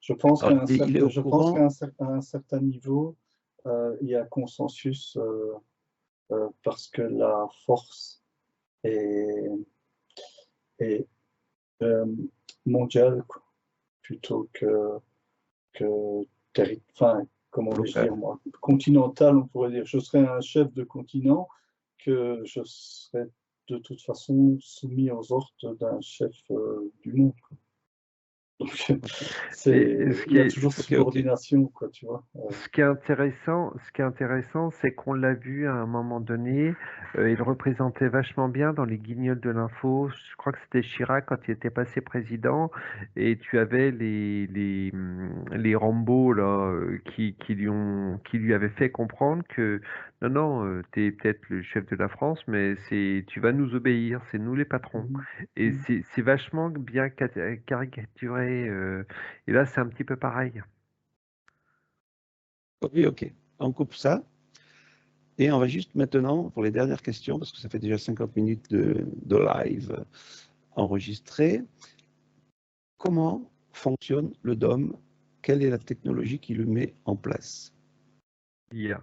je pense Alors, il est au courant, qu'à un certain niveau, il y a consensus parce que la force est, est mondiale quoi, plutôt que enfin, comment vais-je local. dire moi, continental, on pourrait dire. Je serais un chef de continent que je serais de toute façon soumis aux ordres d'un chef du monde, quoi. Donc, il y a toujours Ok. subordination, quoi, tu vois. Ce qui est intéressant, c'est qu'on l'a vu à un moment donné, il représentait vachement bien dans les Guignols de l'info. Je crois que c'était Chirac quand il était passé président, et tu avais les Rambo là, qui lui avaient fait comprendre que non, non, t'es peut-être le chef de la France, mais tu vas nous obéir, c'est nous les patrons. Et c'est vachement bien caricaturé. Et là, c'est un petit peu pareil. Ok. On coupe ça. Et on va juste maintenant, pour les dernières questions, parce que ça fait déjà 50 minutes de live enregistré, comment fonctionne le DOM? Quelle est la technologie qui le met en place? IA.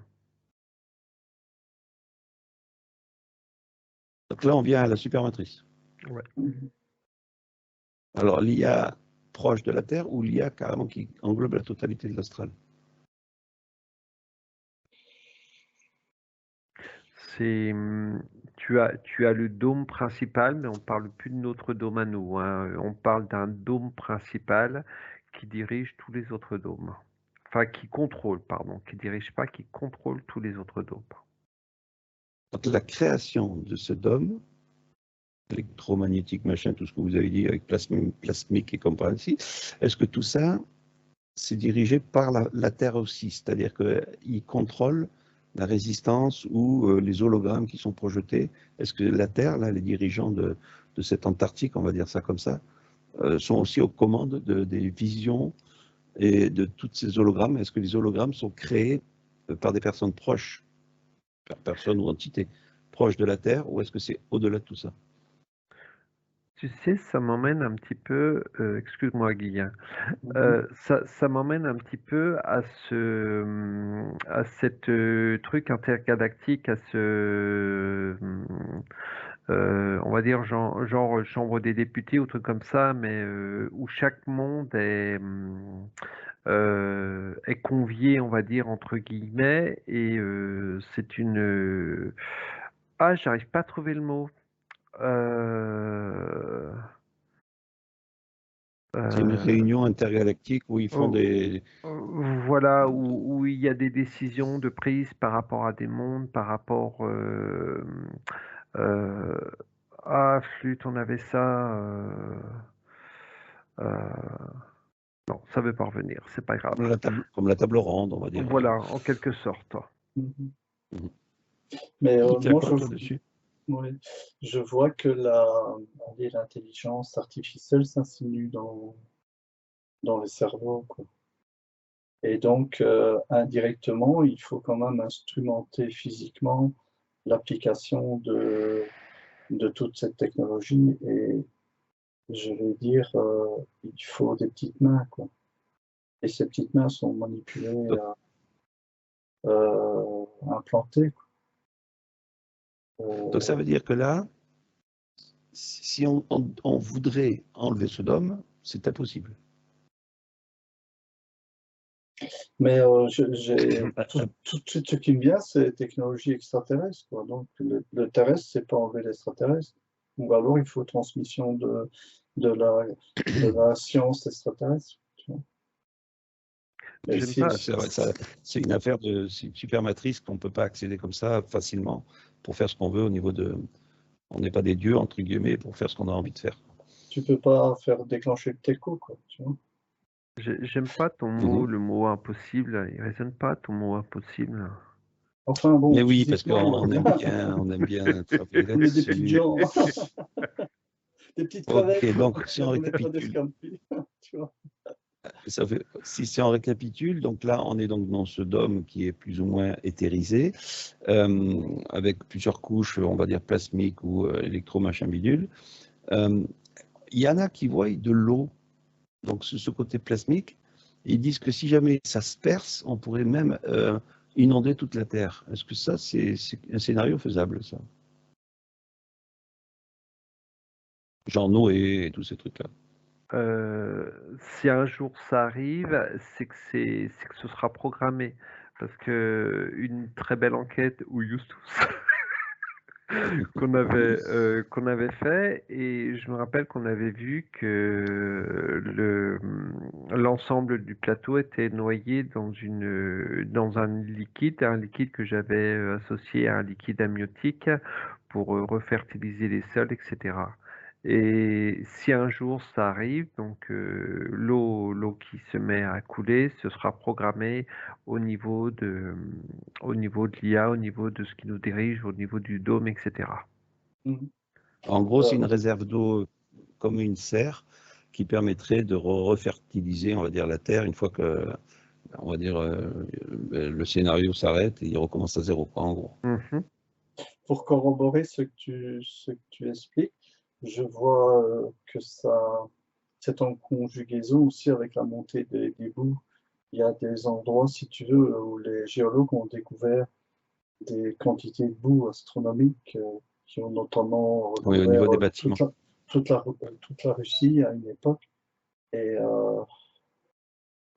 Donc là, on vient à la supermatrice. Ouais. Alors, l'IA proche de la Terre ou l'IA carrément qui englobe la totalité de l'astral? Tu as le dôme principal, mais on parle plus de notre dôme à nous, hein. On parle d'un dôme principal qui dirige tous les autres dômes. Enfin, qui contrôle, pardon, qui dirige pas, qui contrôle tous les autres dômes. Donc, la création de ce dôme, électromagnétique, machin, tout ce que vous avez dit avec plasmique et compagnie, est-ce que tout ça, c'est dirigé par la Terre aussi? C'est-à-dire qu'il contrôle la résistance ou les hologrammes qui sont projetés. Est-ce que la Terre, là, les dirigeants de cette Antarctique, on va dire ça comme ça, sont aussi aux commandes des visions et de tous ces hologrammes? Est-ce que les hologrammes sont créés par des personnes proches, par personnes ou entités proches de la Terre, ou est-ce que c'est au-delà de tout ça? Tu sais, ça m'emmène un petit peu, excuse-moi Guillaume, ça m'emmène un petit peu à cette truc intergalactique, à on va dire genre chambre des députés ou truc comme ça, mais où chaque monde est convié, on va dire entre guillemets, et c'est j'arrive pas à trouver le mot. C'est une réunion intergalactique où ils font Oh, des... voilà, où il y a des décisions de prise par rapport à des mondes, par rapport euh, flûte, on avait ça. Non, ça veut pas revenir, c'est pas grave. Comme la table ronde, on va dire. Voilà, en quelque sorte. Mhm. Mhm. Mais Tu as moi, quoi, toi, dessus? oui, je vois que l'intelligence artificielle s'insinue dans les cerveaux, quoi. Et donc, indirectement, il faut quand même instrumenter physiquement l'application de toute cette technologie. Et je vais dire, il faut des petites mains, quoi. Et ces petites mains sont manipulées, implantées, quoi. Donc ça veut dire que là, si on voudrait enlever ce dôme, c'est impossible. Mais tout ce qui me vient, c'est technologie extraterrestre, quoi. Donc le terrestre, c'est pas enlever l'extraterrestre. Ou alors il faut transmission de la science extraterrestre, tu vois. Mais J'aime si, pas. C'est une affaire de supermatrice qu'on ne peut pas accéder comme ça facilement pour faire ce qu'on veut au niveau de... On n'est pas des dieux, entre guillemets, pour faire ce qu'on a envie de faire. tu peux pas faire déclencher le TECO, quoi, tu vois. J'aime pas ton mot, le mot impossible. Il résonne pas ton mot impossible. Enfin bon, Mais oui, parce physiquement, qu'on aime bien travailler on est des petites là-dessus. gens, des petites Ok, crevettes, donc si on on n'est pas des récapitule, scampi, tu vois. si on récapitule, donc là, on est donc dans ce dôme qui est plus ou moins éthérisé, avec plusieurs couches, on va dire plasmiques ou électro-machin bidule. Il y en a qui voient de l'eau, donc ce côté plasmique, ils disent que si jamais ça se perce, on pourrait même inonder toute la Terre. Est-ce que ça, c'est un scénario faisable, ça? Genre Noé et tous ces trucs-là. Si un jour ça arrive, c'est que ce sera programmé. Parce que une très belle enquête où Justus qu'on avait fait, et je me rappelle qu'on avait vu que l'ensemble du plateau était noyé dans un liquide que j'avais associé à un liquide amniotique pour refertiliser les sols, etc. Et si un jour ça arrive, donc l'eau qui se met à couler, ce sera programmé au niveau de l'IA, au niveau de ce qui nous dirige, au niveau du dôme, etc. Mhm. En gros, c'est une réserve d'eau comme une serre qui permettrait de refertiliser, on va dire, la Terre une fois que, on va dire, le scénario s'arrête et il recommence à zéro, quoi, en gros. Mhm. Pour corroborer ce que tu expliques, je vois que c'est en conjugaison aussi avec la montée des boues. Il y a des endroits, si tu veux, où les géologues ont découvert des quantités de boue astronomiques qui ont notamment Oui, au niveau recouvert des bâtiments. toute la Russie à une époque. Et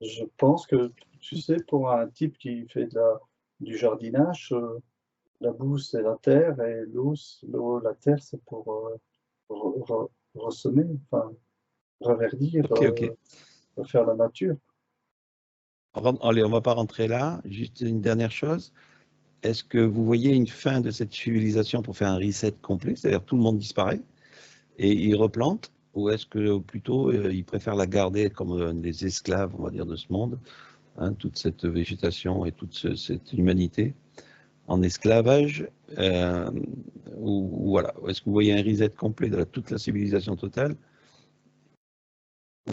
je pense que, tu sais, pour un type qui fait du jardinage, la boue, c'est la terre, et la terre, c'est pour ressemer, enfin, reverdir, Ok. refaire la nature. Allez, on ne va pas rentrer là. Juste une dernière chose. Est-ce que vous voyez une fin de cette civilisation pour faire un reset complet, c'est-à-dire tout le monde disparaît et ils replantent, ou est-ce que plutôt ils préfèrent la garder comme des esclaves, on va dire, de ce monde, hein, toute cette végétation et toute cette humanité en esclavage, ou voilà, est-ce que vous voyez un reset complet de toute la civilisation totale,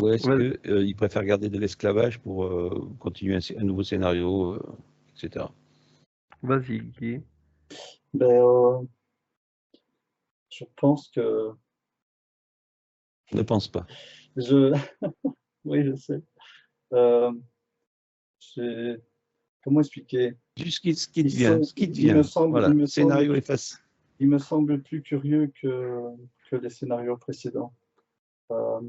ou est-ce Ouais. qu'ils préfèrent garder de l'esclavage pour continuer un nouveau scénario, etc. Vas-y, Guy. Ben, je pense que Ne pense pas. oui, je sais. Euh, comment expliquer? Juste ce qui devient, Il me voilà, scénario efface. il me semble plus curieux que les scénarios précédents. Euh,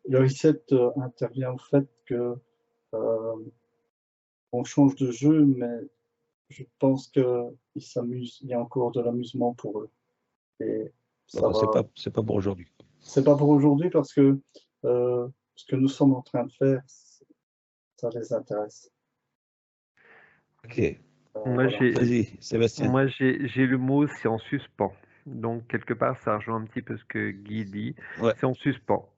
le reset intervient au fait que on change de jeu, mais je pense qu'ils s'amusent, il y a encore de l'amusement pour eux. Et ça Bon, va. c'est pas pour aujourd'hui. C'est pas pour aujourd'hui parce que ce que nous sommes en train de faire, ça les intéresse. Ok, Moi, Voilà. vas-y, Sébastien. j'ai le mot, c'est en suspens. Donc, quelque part, ça rejoint un petit peu ce que Guy dit. Ouais. C'est en suspens.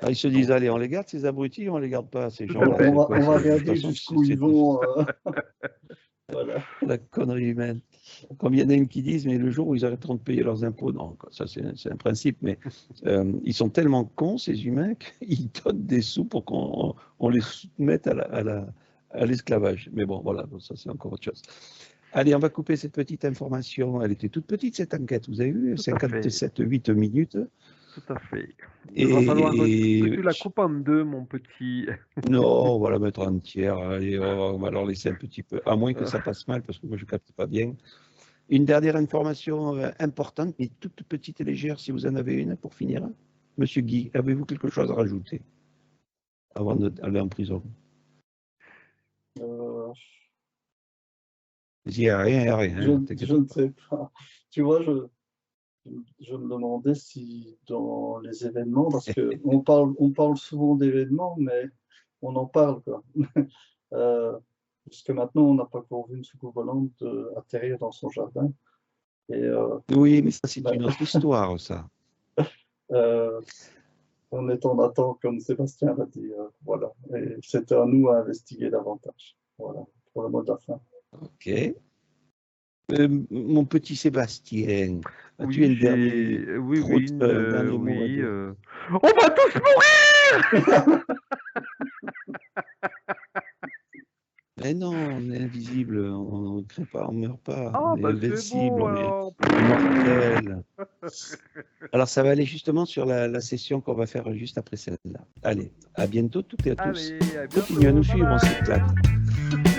Ah, ils se disent, allez, on les garde ces abrutis, on les garde pas ces Tout à gens-là. fait. On va De toute regarder façon, jusqu'où ils vont. Voilà. la connerie humaine. Comme il y en a une qui disent, mais le jour où ils arrêteront de payer leurs impôts, non, ça c'est un principe, mais ils sont tellement cons, ces humains, qu'ils donnent des sous pour qu'on les soumette à l'esclavage. Mais bon, voilà, ça c'est encore autre chose. Allez, on va couper cette petite information. Elle était toute petite, cette enquête. Vous avez vu, 57-8 minutes. Tout à fait. Il va falloir que tu la Et coupes en deux, mon petit. non, on va la mettre en tiers. Allez, on va leur laisser un petit peu, à moins que ça passe mal, parce que moi je ne capte pas bien. Une dernière information importante, mais toute petite et légère, si vous en avez une, pour finir. Monsieur Guy, avez-vous quelque chose à rajouter avant d'aller en prison? Euh, Il n'y a rien, je ne sais pas. Tu vois, je me demandais si dans les événements, parce qu'on parle souvent d'événements, mais on en parle, quoi. Jusque maintenant, on n'a pas encore vu une soucoupe volante atterrir dans son jardin. Et Oui, mais ça, c'est bah, une autre histoire, ça. on est en attente, comme Sébastien l'a dit. Voilà. Et c'est à nous à investiguer davantage. Voilà, pour le mot de la fin. Ok. Mon petit Sébastien, as-tu Oui, un dernier un dernier mot à dire? On va tous mourir! Mais non, on est invisible, on ne crée pas, on ne meurt pas, Ah, on est bah c'est invincible, bon on est alors. immortel. Alors, ça va aller justement sur la session qu'on va faire juste après celle-là. Allez, à bientôt toutes et à tous. Allez, à bientôt. Continuez à nous Bye suivre, on bye. s'éclate.